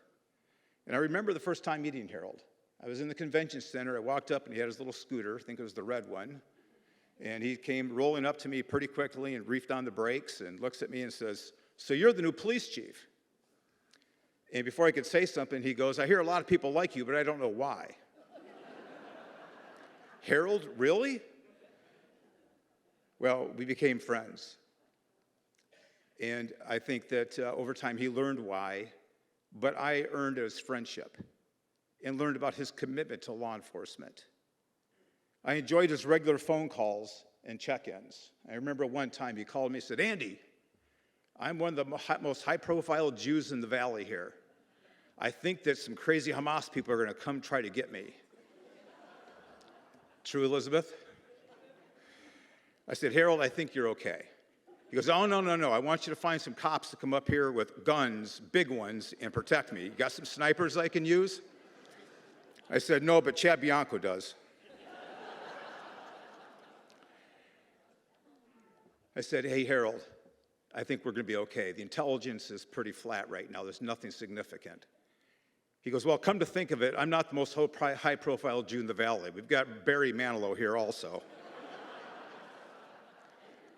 [SPEAKER 5] And I remember the first time meeting Harold. I was in the convention center. I walked up and he had his little scooter, I think it was the red one. And he came rolling up to me pretty quickly and reefed on the brakes and looks at me and says, "So you're the new police chief?" And before I could say something, he goes, "I hear a lot of people like you, but I don't know why." Harold, really? Well, we became friends. And I think that over time he learned why, but I earned his friendship and learned about his commitment to law enforcement. I enjoyed his regular phone calls and check-ins. I remember one time he called me and said, "Andy, I'm one of the most high-profile Jews in the valley here. I think that some crazy Hamas people are going to come try to get me." True, Elizabeth? I said, "Harold, I think you're okay." He goes, "Oh, no. I want you to find some cops to come up here with guns, big ones, and protect me. You got some snipers I can use?" I said, "No, but Chad Bianco does." I said, hey, Harold, I think we're going to be okay. The intelligence is pretty flat right now. There's nothing significant. He goes, well, come to think of it, I'm not the most high-profile Jew in the Valley. We've got Barry Manilow here also.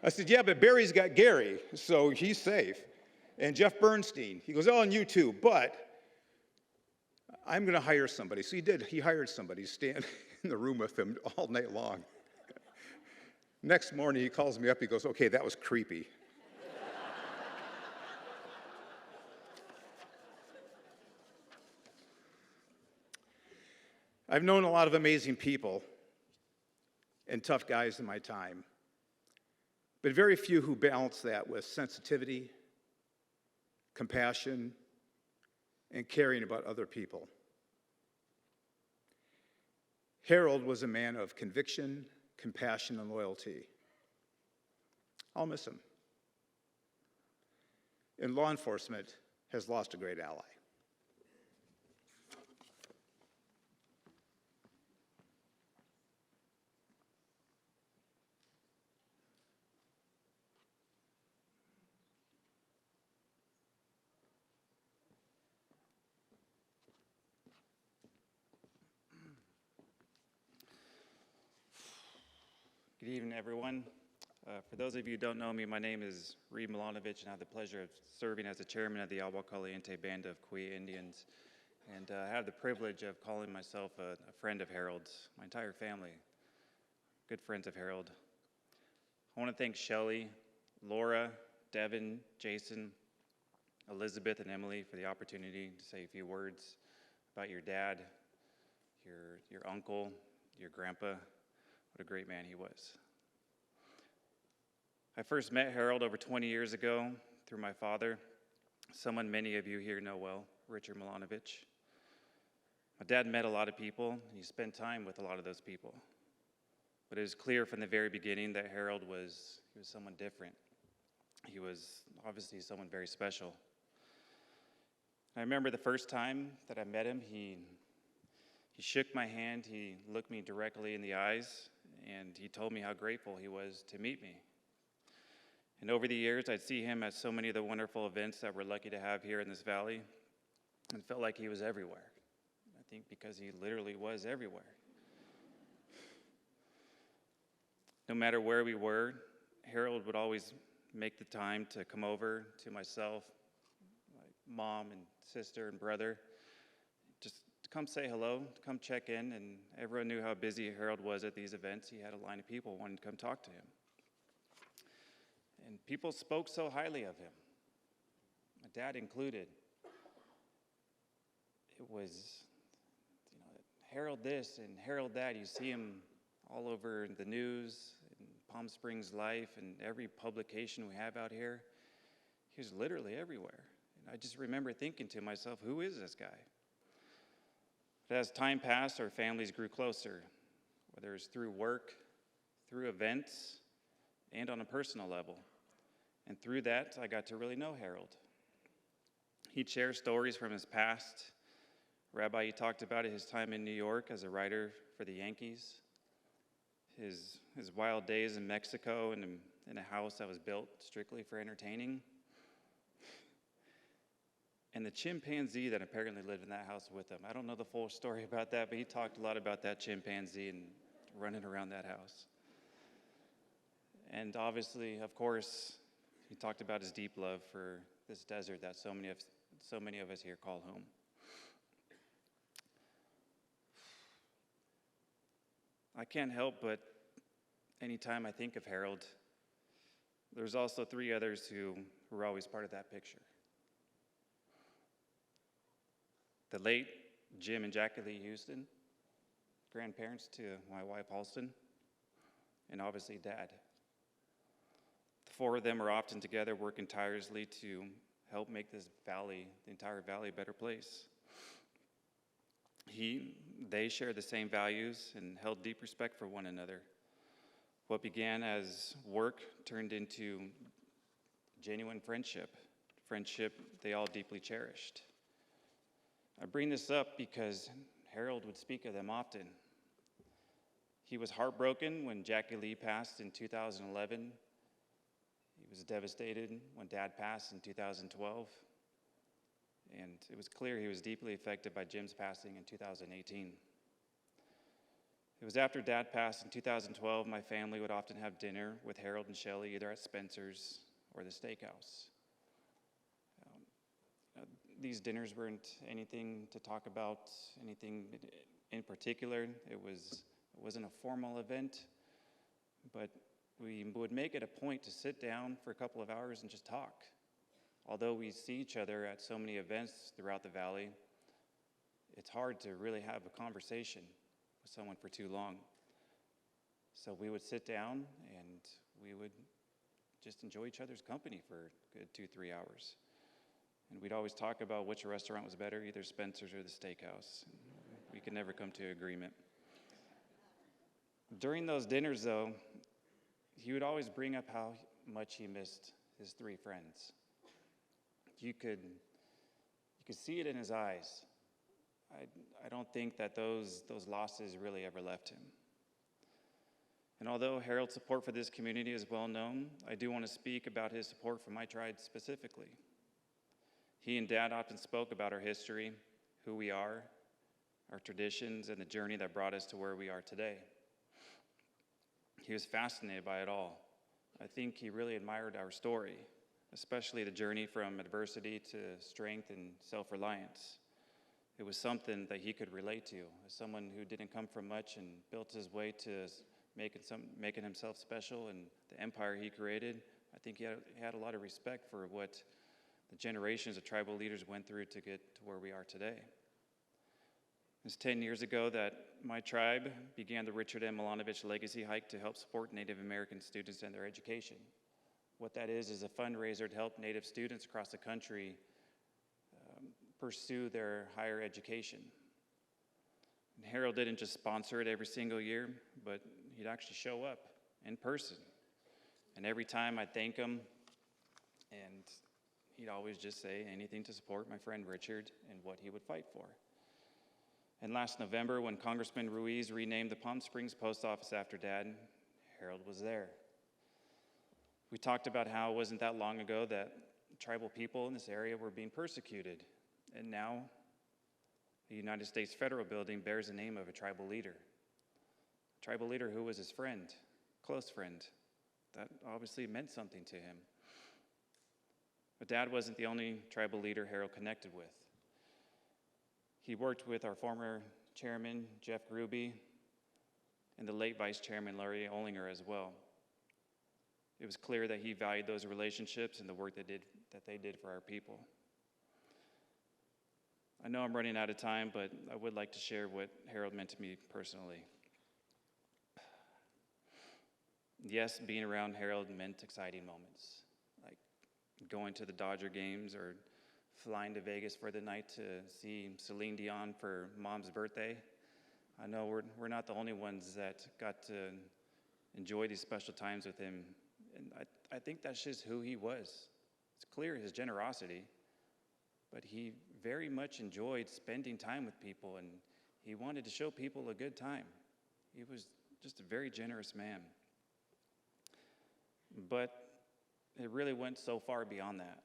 [SPEAKER 5] I said, yeah, but Barry's got Gary, so he's safe. And Jeff Bernstein. He goes, oh, and you too, but I'm going to hire somebody. So he did. He hired somebody to stand in the room with him all night long. Next morning, he calls me up. He goes, okay, that was creepy. I've known a lot of amazing people and tough guys in my time, but very few who balance that with sensitivity, compassion, and caring about other people. Harold was a man of conviction, compassion, and loyalty. I'll miss him. And law enforcement has lost a great ally.
[SPEAKER 6] Good evening, everyone. For those of you who don't know me, my name is Reed Milanovich, and I have the pleasure of serving as the chairman of the Agua Caliente Band of Kuya Indians. And I have the privilege of calling myself a friend of Harold's, my entire family, good friends of Harold. I want to thank Shelley, Laura, Devin, Jason, Elizabeth, and Emily for the opportunity to say a few words about your dad, your uncle, your grandpa. What a great man he was. I first met Harold over 20 years ago through my father, someone many of you here know well, Richard Milanovich. My dad met a lot of people, and he spent time with a lot of those people. But it was clear from the very beginning that Harold was someone different. He was obviously someone very special. I remember the first time that I met him, he shook my hand, he looked me directly in the eyes, and he told me how grateful he was to meet me. And over the years, I'd see him at so many of the wonderful events that we're lucky to have here in this valley, and felt like he was everywhere. I think because he literally was everywhere. No matter where we were, Harold would always make the time to come over to myself, my mom and sister and brother, just to come say hello, to come check in, and everyone knew how busy Harold was at these events. He had a line of people wanting to come talk to him. And people spoke so highly of him, my dad included. It was, Harold this and Harold that. You see him all over the news, in Palm Springs Life, and every publication we have out here. He was literally everywhere. And I just remember thinking to myself, who is this guy? But as time passed, our families grew closer, whether it was through work, through events, and on a personal level. And through that, I got to really know Harold. He'd share stories from his past. Rabbi, he talked about his time in New York as a writer for the Yankees, his wild days in Mexico in a house that was built strictly for entertaining, and the chimpanzee that apparently lived in that house with him. I don't know the full story about that, but he talked a lot about that chimpanzee and running around that house. And obviously, of course, he talked about his deep love for this desert that so many of us here call home. I can't help but anytime I think of Harold, there's also three others who were always part of that picture. The late Jim and Jackie Lee Houston, grandparents to my wife Halston, and obviously Dad. The four of them are often together working tirelessly to help make this valley, the entire valley, a better place. They share the same values and held deep respect for one another. What began as work turned into genuine friendship they all deeply cherished. I bring this up because Harold would speak of them often. He was heartbroken when Jackie Lee passed in 2011, He was devastated when Dad passed in 2012, and it was clear he was deeply affected by Jim's passing in 2018. It was after Dad passed in 2012, my family would often have dinner with Harold and Shelley either at Spencer's or the steakhouse. These dinners weren't anything to talk about, anything in particular. It wasn't a formal event, but we would make it a point to sit down for a couple of hours and just talk. Although we see each other at so many events throughout the valley, it's hard to really have a conversation with someone for too long. So we would sit down and we would just enjoy each other's company for a good 2-3 hours. And we'd always talk about which restaurant was better, either Spencer's or the steakhouse. We could never come to agreement. During those dinners, though, he would always bring up how much he missed his 3 friends. You could see it in his eyes. I don't think that those losses really ever left him. And although Harold's support for this community is well known, I do want to speak about his support for my tribe specifically. He and Dad often spoke about our history, who we are, our traditions, and the journey that brought us to where we are today. He was fascinated by it all. I think he really admired our story, especially the journey from adversity to strength and self-reliance. It was something that he could relate to. As someone who didn't come from much and built his way to making himself special and the empire he created, I think he had a lot of respect for what the generations of tribal leaders went through to get to where we are today. It was 10 years ago that my tribe began the Richard M. Milanovich Legacy Hike to help support Native American students and their education. What that is a fundraiser to help Native students across the country pursue their higher education. And Harold didn't just sponsor it every single year, but he'd actually show up in person. And every time I'd thank him, and he'd always just say anything to support my friend Richard and what he would fight for. And last November, when Congressman Ruiz renamed the Palm Springs post office after Dad, Harold was there. We talked about how it wasn't that long ago that tribal people in this area were being persecuted. And now, the United States Federal Building bears the name of a tribal leader who was his friend, close friend. That obviously meant something to him. But Dad wasn't the only tribal leader Harold connected with. He worked with our former chairman, Jeff Gruby, and the late vice chairman, Larry Olinger, as well. It was clear that he valued those relationships and the work that they did for our people. I know I'm running out of time, but I would like to share what Harold meant to me personally. Yes, being around Harold meant exciting moments, like going to the Dodger games or flying to Vegas for the night to see Celine Dion for Mom's birthday. I know we're not the only ones that got to enjoy these special times with him. And I think that's just who he was. It's clear his generosity, but he very much enjoyed spending time with people, and he wanted to show people a good time. He was just a very generous man. But it really went so far beyond that.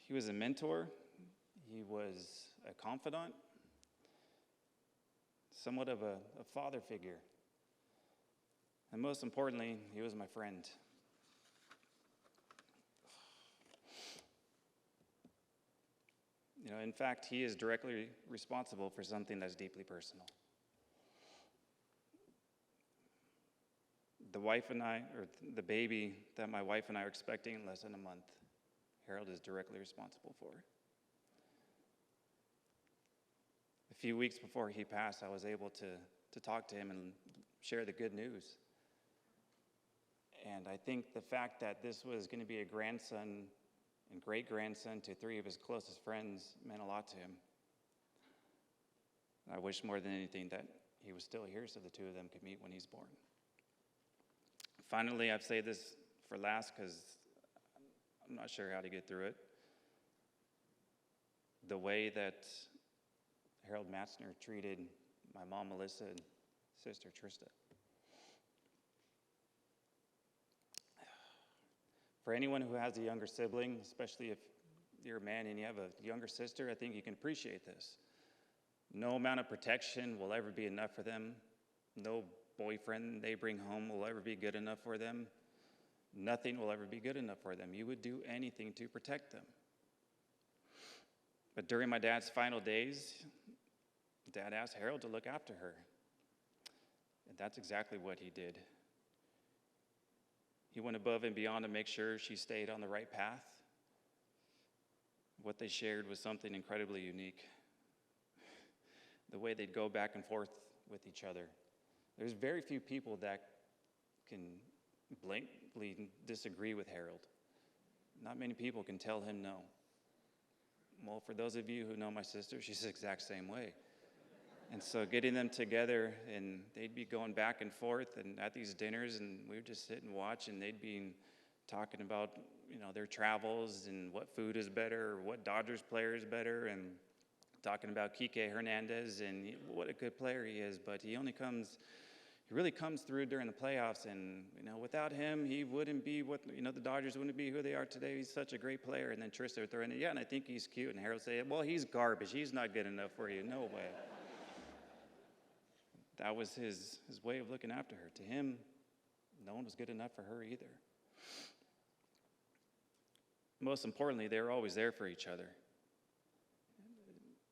[SPEAKER 6] He was a mentor. He was a confidant, somewhat of a father figure. And most importantly, he was my friend. You know, in fact, he is directly responsible for something that's deeply personal. The baby that my wife and I are expecting in less than a month, Harold is directly responsible for. A few weeks before he passed, I was able to talk to him and share the good news. And I think the fact that this was going to be a grandson and great-grandson to 3 of his closest friends meant a lot to him. And I wish more than anything that he was still here so the 2 of them could meet when he's born. Finally, I've saved this for last because I'm not sure how to get through it. The way that Harold Matzner treated my mom, Melissa, and sister, Trista. For anyone who has a younger sibling, especially if you're a man and you have a younger sister, I think you can appreciate this. No amount of protection will ever be enough for them. No boyfriend they bring home will ever be good enough for them. Nothing will ever be good enough for them. You would do anything to protect them. But during my dad's final days, Dad asked Harold to look after her. And that's exactly what he did. He went above and beyond to make sure she stayed on the right path. What they shared was something incredibly unique. The way they'd go back and forth with each other. There's very few people that can blatantly disagree with Harold. Not many people can tell him no. Well, for those of you who know my sister, she's the exact same way. And so getting them together, and they'd be going back and forth and at these dinners, and we would just sit and watch, and they'd be talking about, their travels and what food is better, or what Dodgers player is better, and talking about Kike Hernandez and what a good player he is. But he really comes through during the playoffs, and without him, he wouldn't be what the Dodgers wouldn't be who they are today. He's such a great player. And then Trista would throw in, yeah, and I think he's cute. And Harold would say, well, he's garbage. He's not good enough for you. No way. That was his way of looking after her. To him, no one was good enough for her either. Most importantly, they were always there for each other.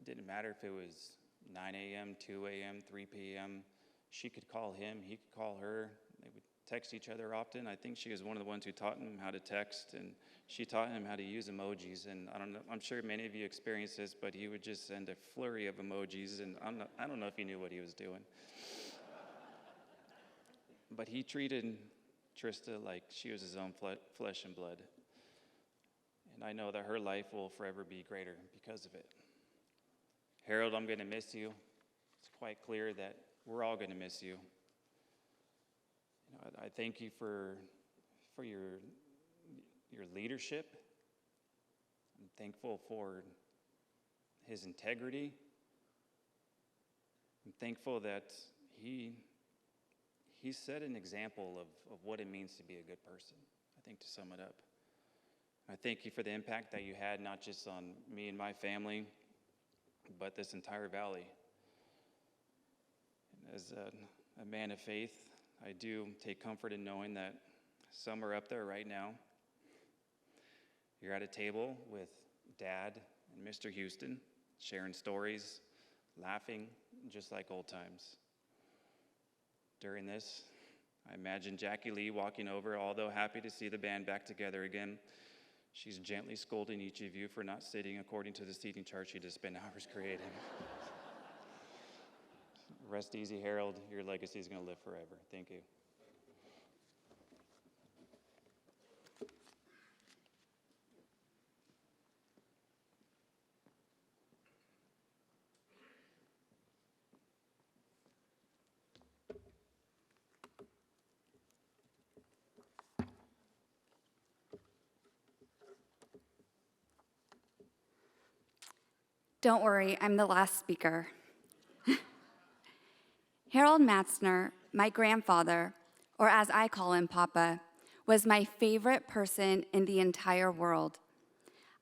[SPEAKER 6] It didn't matter if it was 9 a.m., 2 a.m., 3 p.m. She could call him, he could call her. They would text each other often. I think she was one of the ones who taught him how to text, and she taught him how to use emojis. And I don't know, I'm sure many of you experienced this, but he would just send a flurry of emojis, and I don't know if he knew what he was doing. But he treated Trista like she was his own flesh and blood. And I know that her life will forever be greater because of it. Harold, I'm going to miss you. It's quite clear that we're all going to miss you. I thank you for your leadership. I'm thankful for his integrity. I'm thankful that he set an example of what it means to be a good person, I think, to sum it up. I thank you for the impact that you had, not just on me and my family, but this entire valley. As a man of faith, I do take comfort in knowing that some are up there right now. You're at a table with Dad and Mr. Houston, sharing stories, laughing, just like old times. During this, I imagine Jackie Lee walking over, although happy to see the band back together again. She's gently scolding each of you for not sitting according to the seating chart she just spent hours creating. Rest easy, Harold. Your legacy is going to live forever. Thank you.
[SPEAKER 7] Don't worry, I'm the last speaker. Harold Matzner, my grandfather, or as I call him, Papa, was my favorite person in the entire world.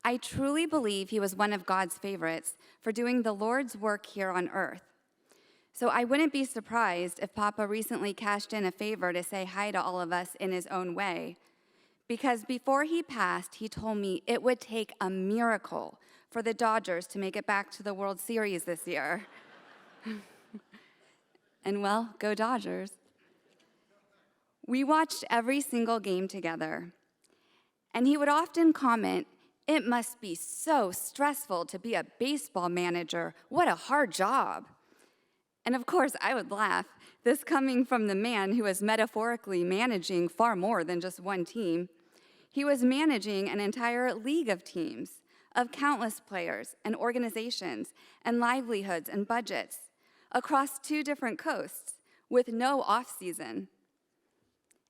[SPEAKER 7] I truly believe he was one of God's favorites for doing the Lord's work here on earth. So I wouldn't be surprised if Papa recently cashed in a favor to say hi to all of us in his own way. Because before he passed, he told me it would take a miracle for the Dodgers to make it back to the World Series this year. And well, go Dodgers. We watched every single game together. And he would often comment, "It must be so stressful to be a baseball manager. What a hard job." And of course, I would laugh, this coming from the man who was metaphorically managing far more than just one team. He was managing an entire league of teams, of countless players and organizations and livelihoods and budgets across 2 different coasts with no off-season.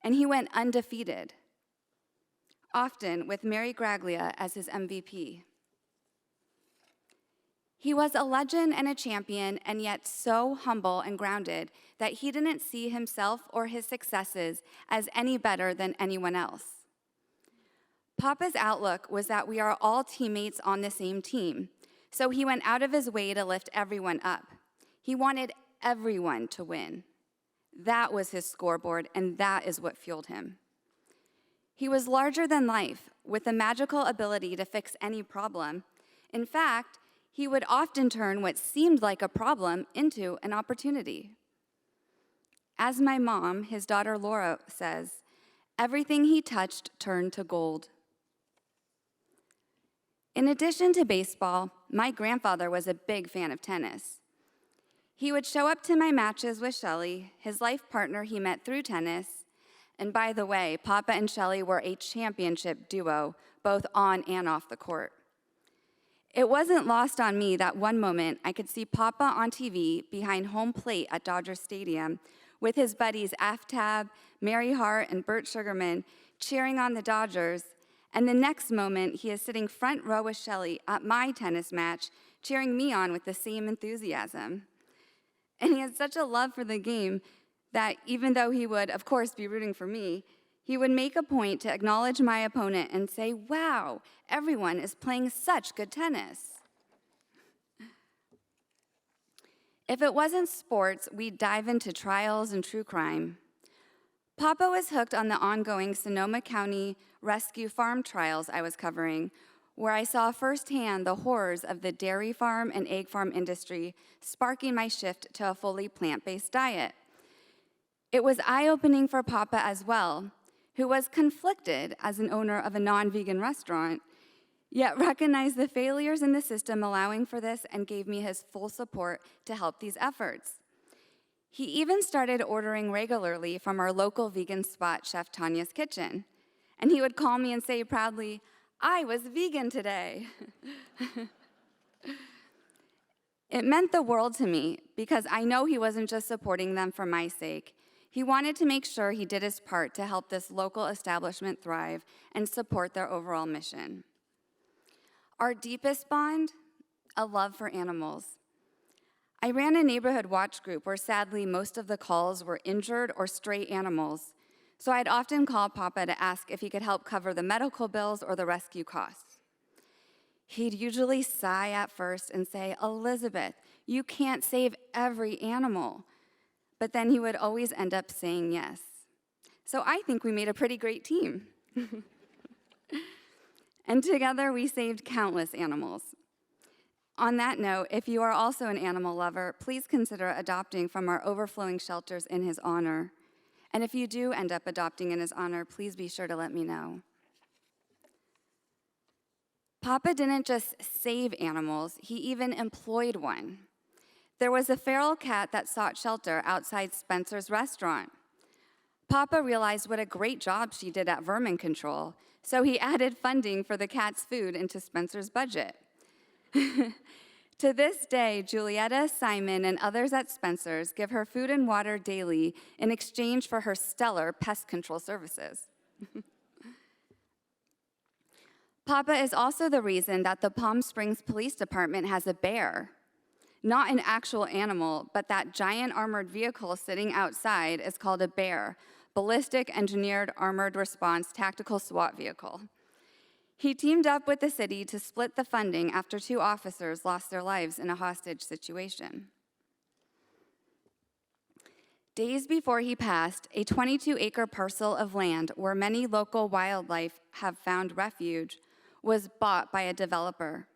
[SPEAKER 7] And he went undefeated, often with Mary Graglia as his MVP. He was a legend and a champion, and yet so humble and grounded that he didn't see himself or his successes as any better than anyone else. Papa's outlook was that we are all teammates on the same team, so he went out of his way to lift everyone up. He wanted everyone to win. That was his scoreboard, and that is what fueled him. He was larger than life, with a magical ability to fix any problem. In fact, he would often turn what seemed like a problem into an opportunity. As my mom, his daughter Laura, says, everything he touched turned to gold. In addition to baseball, my grandfather was a big fan of tennis. He would show up to my matches with Shelley, his life partner he met through tennis. And by the way, Papa and Shelley were a championship duo, both on and off the court. It wasn't lost on me that one moment I could see Papa on TV behind home plate at Dodger Stadium with his buddies Aftab, Mary Hart, and Bert Sugarman cheering on the Dodgers, and the next moment he is sitting front row with Shelley at my tennis match, cheering me on with the same enthusiasm. And he had such a love for the game that even though he would, of course, be rooting for me, he would make a point to acknowledge my opponent and say, wow, everyone is playing such good tennis. If it wasn't sports, we'd dive into trials and true crime. Papa was hooked on the ongoing Sonoma County rescue farm trials I was covering, where I saw firsthand the horrors of the dairy farm and egg farm industry, sparking my shift to a fully plant-based diet. It was eye-opening for Papa as well, who was conflicted as an owner of a non-vegan restaurant, yet recognized the failures in the system allowing for this and gave me his full support to help these efforts. He even started ordering regularly from our local vegan spot, Chef Tanya's Kitchen. And he would call me and say proudly, I was vegan today. It meant the world to me because I know he wasn't just supporting them for my sake. He wanted to make sure he did his part to help this local establishment thrive and support their overall mission. Our deepest bond, a love for animals. I ran a neighborhood watch group where sadly most of the calls were injured or stray animals, so I'd often call Papa to ask if he could help cover the medical bills or the rescue costs. He'd usually sigh at first and say, Elizabeth, you can't save every animal. But then he would always end up saying yes. So I think we made a pretty great team. And together we saved countless animals. On that note, if you are also an animal lover, please consider adopting from our overflowing shelters in his honor. And if you do end up adopting in his honor, please be sure to let me know. Papa didn't just save animals, he even employed one. There was a feral cat that sought shelter outside Spencer's restaurant. Papa realized what a great job she did at vermin control, so he added funding for the cat's food into Spencer's budget. To this day, Julietta, Simon, and others at Spencer's give her food and water daily in exchange for her stellar pest control services. Papa is also the reason that the Palm Springs Police Department has a bear. Not an actual animal, but that giant armored vehicle sitting outside is called a bear, Ballistic Engineered Armored Response Tactical SWAT Vehicle. He teamed up with the city to split the funding after 2 officers lost their lives in a hostage situation. Days before he passed, a 22-acre parcel of land where many local wildlife have found refuge was bought by a developer.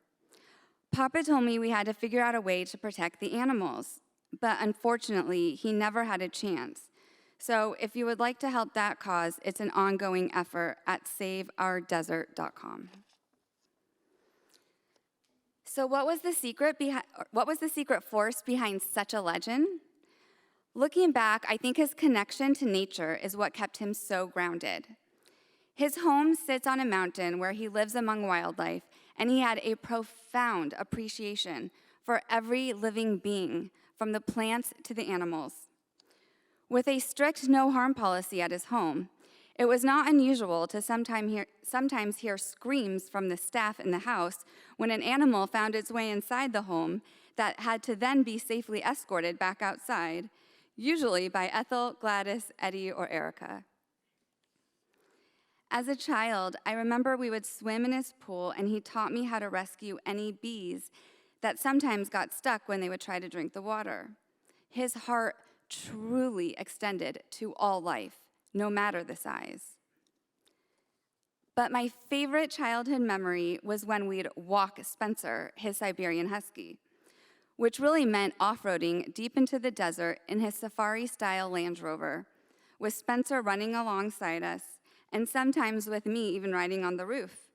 [SPEAKER 7] Papa told me we had to figure out a way to protect the animals, but unfortunately, he never had a chance. So if you would like to help that cause, it's an ongoing effort at saveourdesert.com. So what was the secret force behind such a legend? Looking back, I think his connection to nature is what kept him so grounded. His home sits on a mountain where he lives among wildlife, and he had a profound appreciation for every living being, from the plants to the animals. With a strict no-harm policy at his home, it was not unusual to sometimes hear screams from the staff in the house when an animal found its way inside the home that had to then be safely escorted back outside, usually by Ethel, Gladys, Eddie, or Erica. As a child, I remember we would swim in his pool, and he taught me how to rescue any bees that sometimes got stuck when they would try to drink the water. His heart truly extended to all life, no matter the size. But my favorite childhood memory was when we'd walk Spencer, his Siberian Husky, which really meant off-roading deep into the desert in his safari-style Land Rover, with Spencer running alongside us, and sometimes with me even riding on the roof.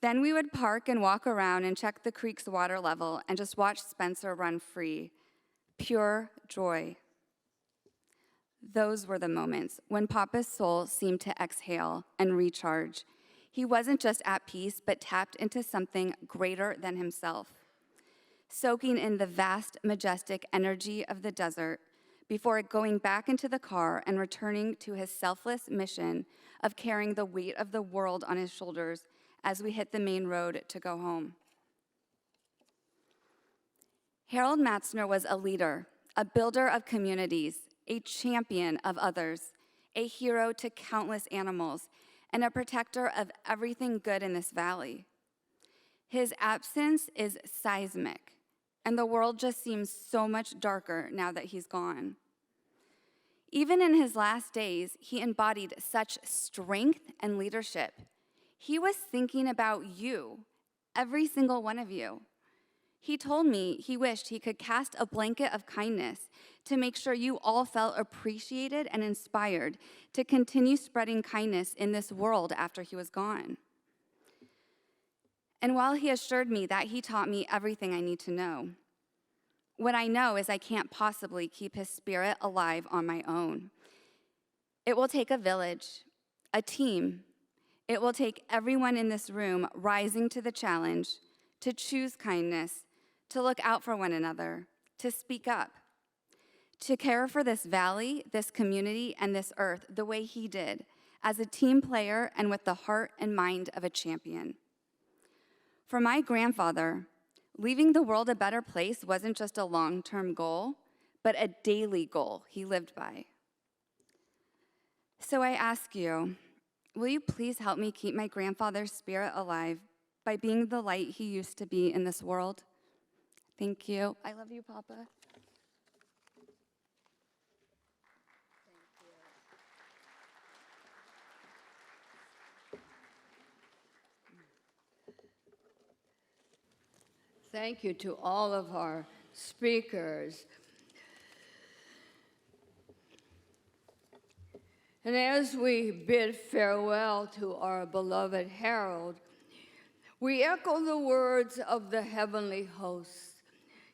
[SPEAKER 7] Then we would park and walk around and check the creek's water level and just watch Spencer run free. Pure joy. Those were the moments when Papa's soul seemed to exhale and recharge. He wasn't just at peace, but tapped into something greater than himself, soaking in the vast, majestic energy of the desert before going back into the car and returning to his selfless mission of carrying the weight of the world on his shoulders as we hit the main road to go home. Harold Matzner was a leader, a builder of communities, a champion of others, a hero to countless animals, and a protector of everything good in this valley. His absence is seismic, and the world just seems so much darker now that he's gone. Even in his last days, he embodied such strength and leadership. He was thinking about you, every single one of you. He told me he wished he could cast a blanket of kindness to make sure you all felt appreciated and inspired to continue spreading kindness in this world after he was gone. And while he assured me that he taught me everything I need to know, what I know is I can't possibly keep his spirit alive on my own. It will take a village, a team. It will take everyone in this room rising to the challenge to choose kindness, to look out for one another, to speak up, to care for this valley, this community, and this earth the way he did, as a team player and with the heart and mind of a champion. For my grandfather, leaving the world a better place wasn't just a long-term goal, but a daily goal he lived by. So I ask you, will you please help me keep my grandfather's spirit alive by being the light he used to be in this world? Thank you. I love you, Papa.
[SPEAKER 1] Thank you to all of our speakers. And as we bid farewell to our beloved Harold, we echo the words of the heavenly hosts.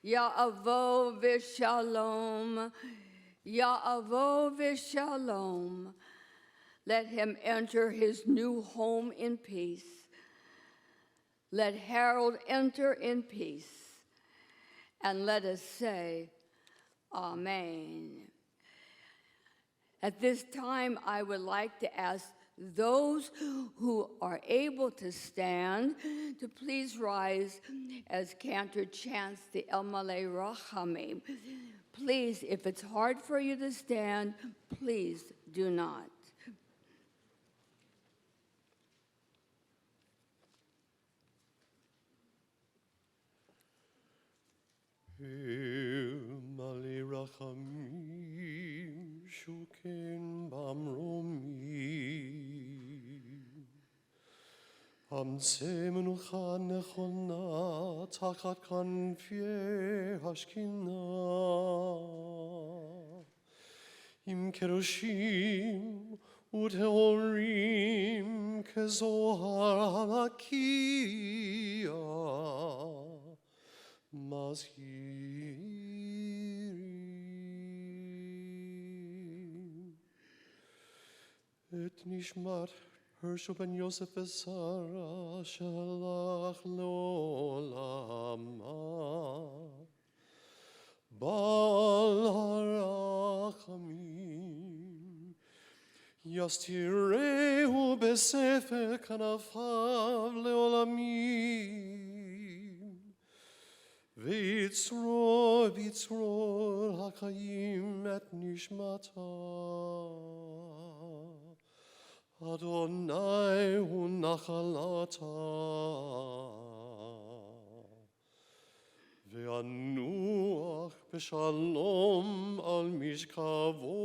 [SPEAKER 1] Ya'avo v'shalom, Ya'avo v'shalom. Let him enter his new home in peace. Let Harold enter in peace. And let us say, Amen. At this time, I would like to ask those who are able to stand to please rise as Cantor chants the El Malay Rachamim. Please, if it's hard for you to stand, please do not.
[SPEAKER 2] El Malay Rachamim Shuken Bamromim Amtse Menucha Nechona Tachat Kanfie Hashkina Im Keroshim Uteorim Kezohar Hamakia Mazhirim Et Nishmat Hershel ben Yosef Esara Shalach Leolama Bal Harachamim Yastireu Besefer Kanafav Leolamim Vitzror, Vitzror, Hakayim et Nishmata. Adonai hu nachalata. Ve'anuach b'shalom al mishkavo.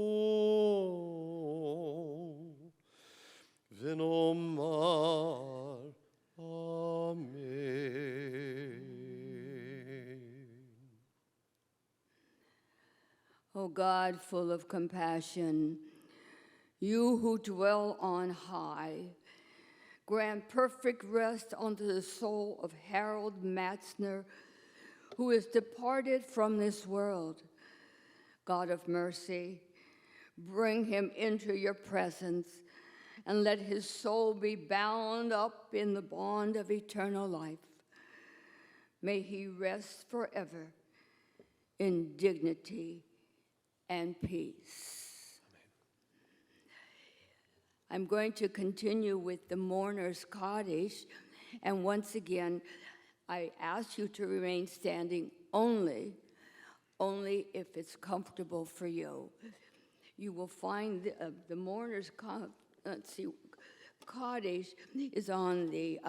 [SPEAKER 2] Ve'nomar Amen.
[SPEAKER 1] O God, full of compassion, you who dwell on high, grant perfect rest unto the soul of Harold Matzner, who is departed from this world. God of mercy, bring him into your presence, and let his soul be bound up in the bond of eternal life. May he rest forever in dignity and peace. I'm going to continue with the mourner's Kaddish, and once again, I ask you to remain standing only if it's comfortable for you. You will find the mourner's Kaddish is on the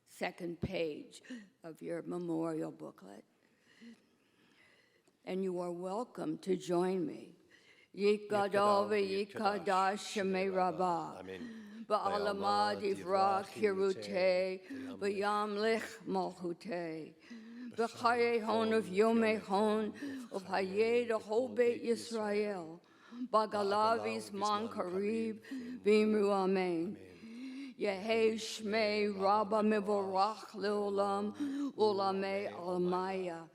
[SPEAKER 1] second page of your memorial booklet. And you are welcome to join me. Yikadal v'yikadash shemei rabbah. Ba'alama divrach hirute. V'yamlich malchute. B'chaye hon of yomei hon. Of hayeh the whole Beit Yisrael. Bagalavis man karib. V'imru amen. Yehei shmei rabba mivorach leolam. Ulamei almaya.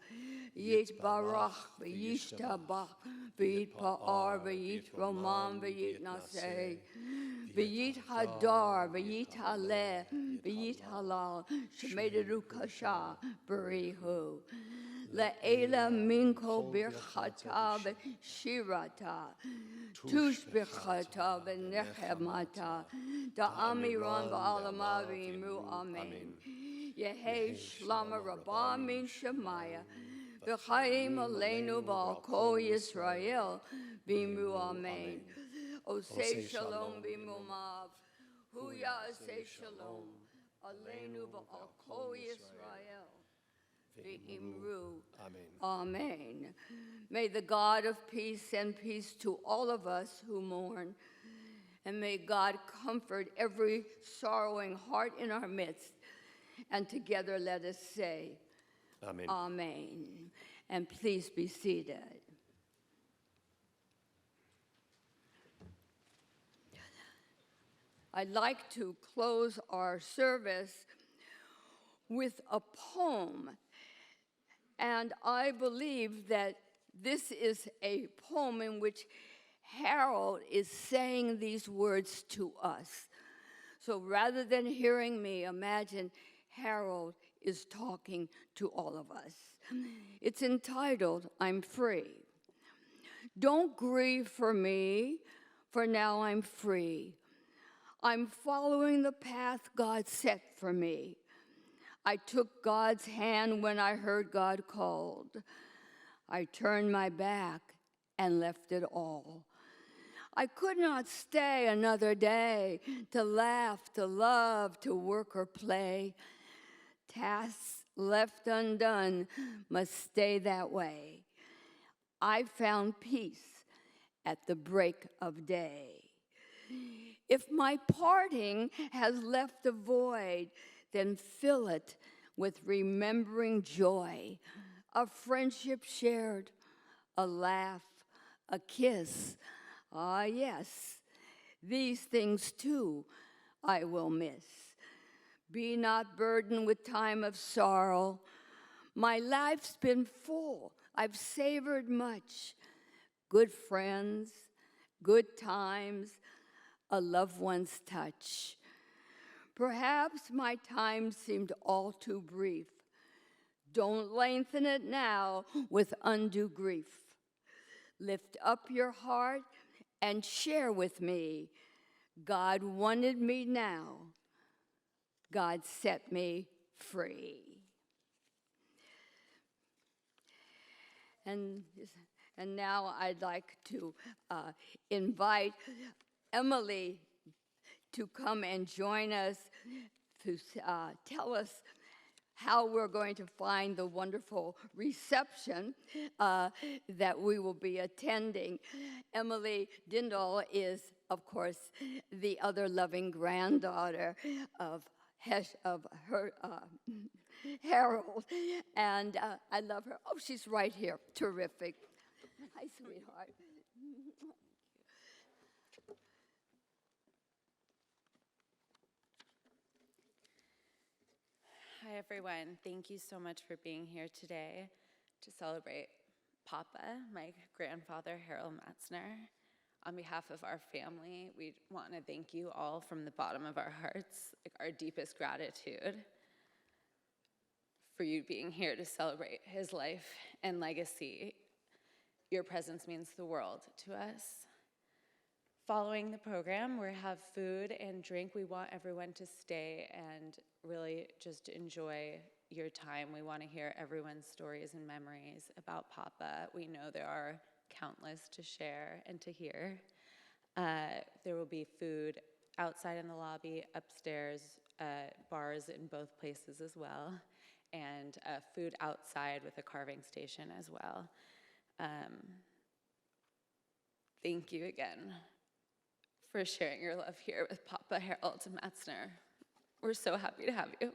[SPEAKER 1] Yitbarach v'yishtabach v'yitpa'ar v'yitroman v'yitnaseh v'yithadar v'yithaleh v'yithalal shemederu kasha b'rihu le'ela minko birchata v'shirata tush birchata v'nechemata da'amiran v'alama v'imru amen Yehei shlama rabbah min shemaya V'chaim aleinu ba'al kol Yisrael, b'imru amen. Osei shalom b'mumav, hu ya'asei shalom, aleinu ba'al kol Yisrael, b'imru amen. May the God of peace send peace to all of us who mourn, and may God comfort every sorrowing heart in our midst, and together let us say,
[SPEAKER 2] Amen.
[SPEAKER 1] Amen. And please be seated. I'd like to close our service with a poem. And I believe that this is a poem in which Harold is saying these words to us. So rather than hearing me, imagine Harold is talking to all of us. It's entitled, I'm Free. Don't grieve for me, for now I'm free. I'm following the path God set for me. I took God's hand when I heard God called. I turned my back and left it all. I could not stay another day to laugh, to love, to work or play. Tasks left undone must stay that way. I found peace at the break of day. If my parting has left a void, then fill it with remembering joy, a friendship shared, a laugh, a kiss. Ah, yes, these things too I will miss. Be not burdened with time of sorrow. My life's been full. I've savored much. Good friends, good times, a loved one's touch. Perhaps my time seemed all too brief. Don't lengthen it now with undue grief. Lift up your heart and share with me. God wanted me now. God set me free. And now I'd like to invite Emily to come and join us to tell us how we're going to find the wonderful reception that we will be attending. Emily Dindal is, of course, the other loving granddaughter of Harold, and I love her. Oh, she's right here. Terrific. Hi, sweetheart.
[SPEAKER 8] Hi, everyone. Thank you so much for being here today to celebrate Papa, my grandfather, Harold Matzner. On behalf of our family, we want to thank you all from the bottom of our hearts, our deepest gratitude for you being here to celebrate his life and legacy. Your presence means the world to us. Following the program, we have food and drink. We want everyone to stay and really just enjoy your time. We want to hear everyone's stories and memories about Papa. We know there are countless to share and to hear. There will be food outside in the lobby, upstairs, bars in both places as well, and food outside with a carving station as well. Thank you again for sharing your love here with Papa Harold Matzner. We're so happy to have you.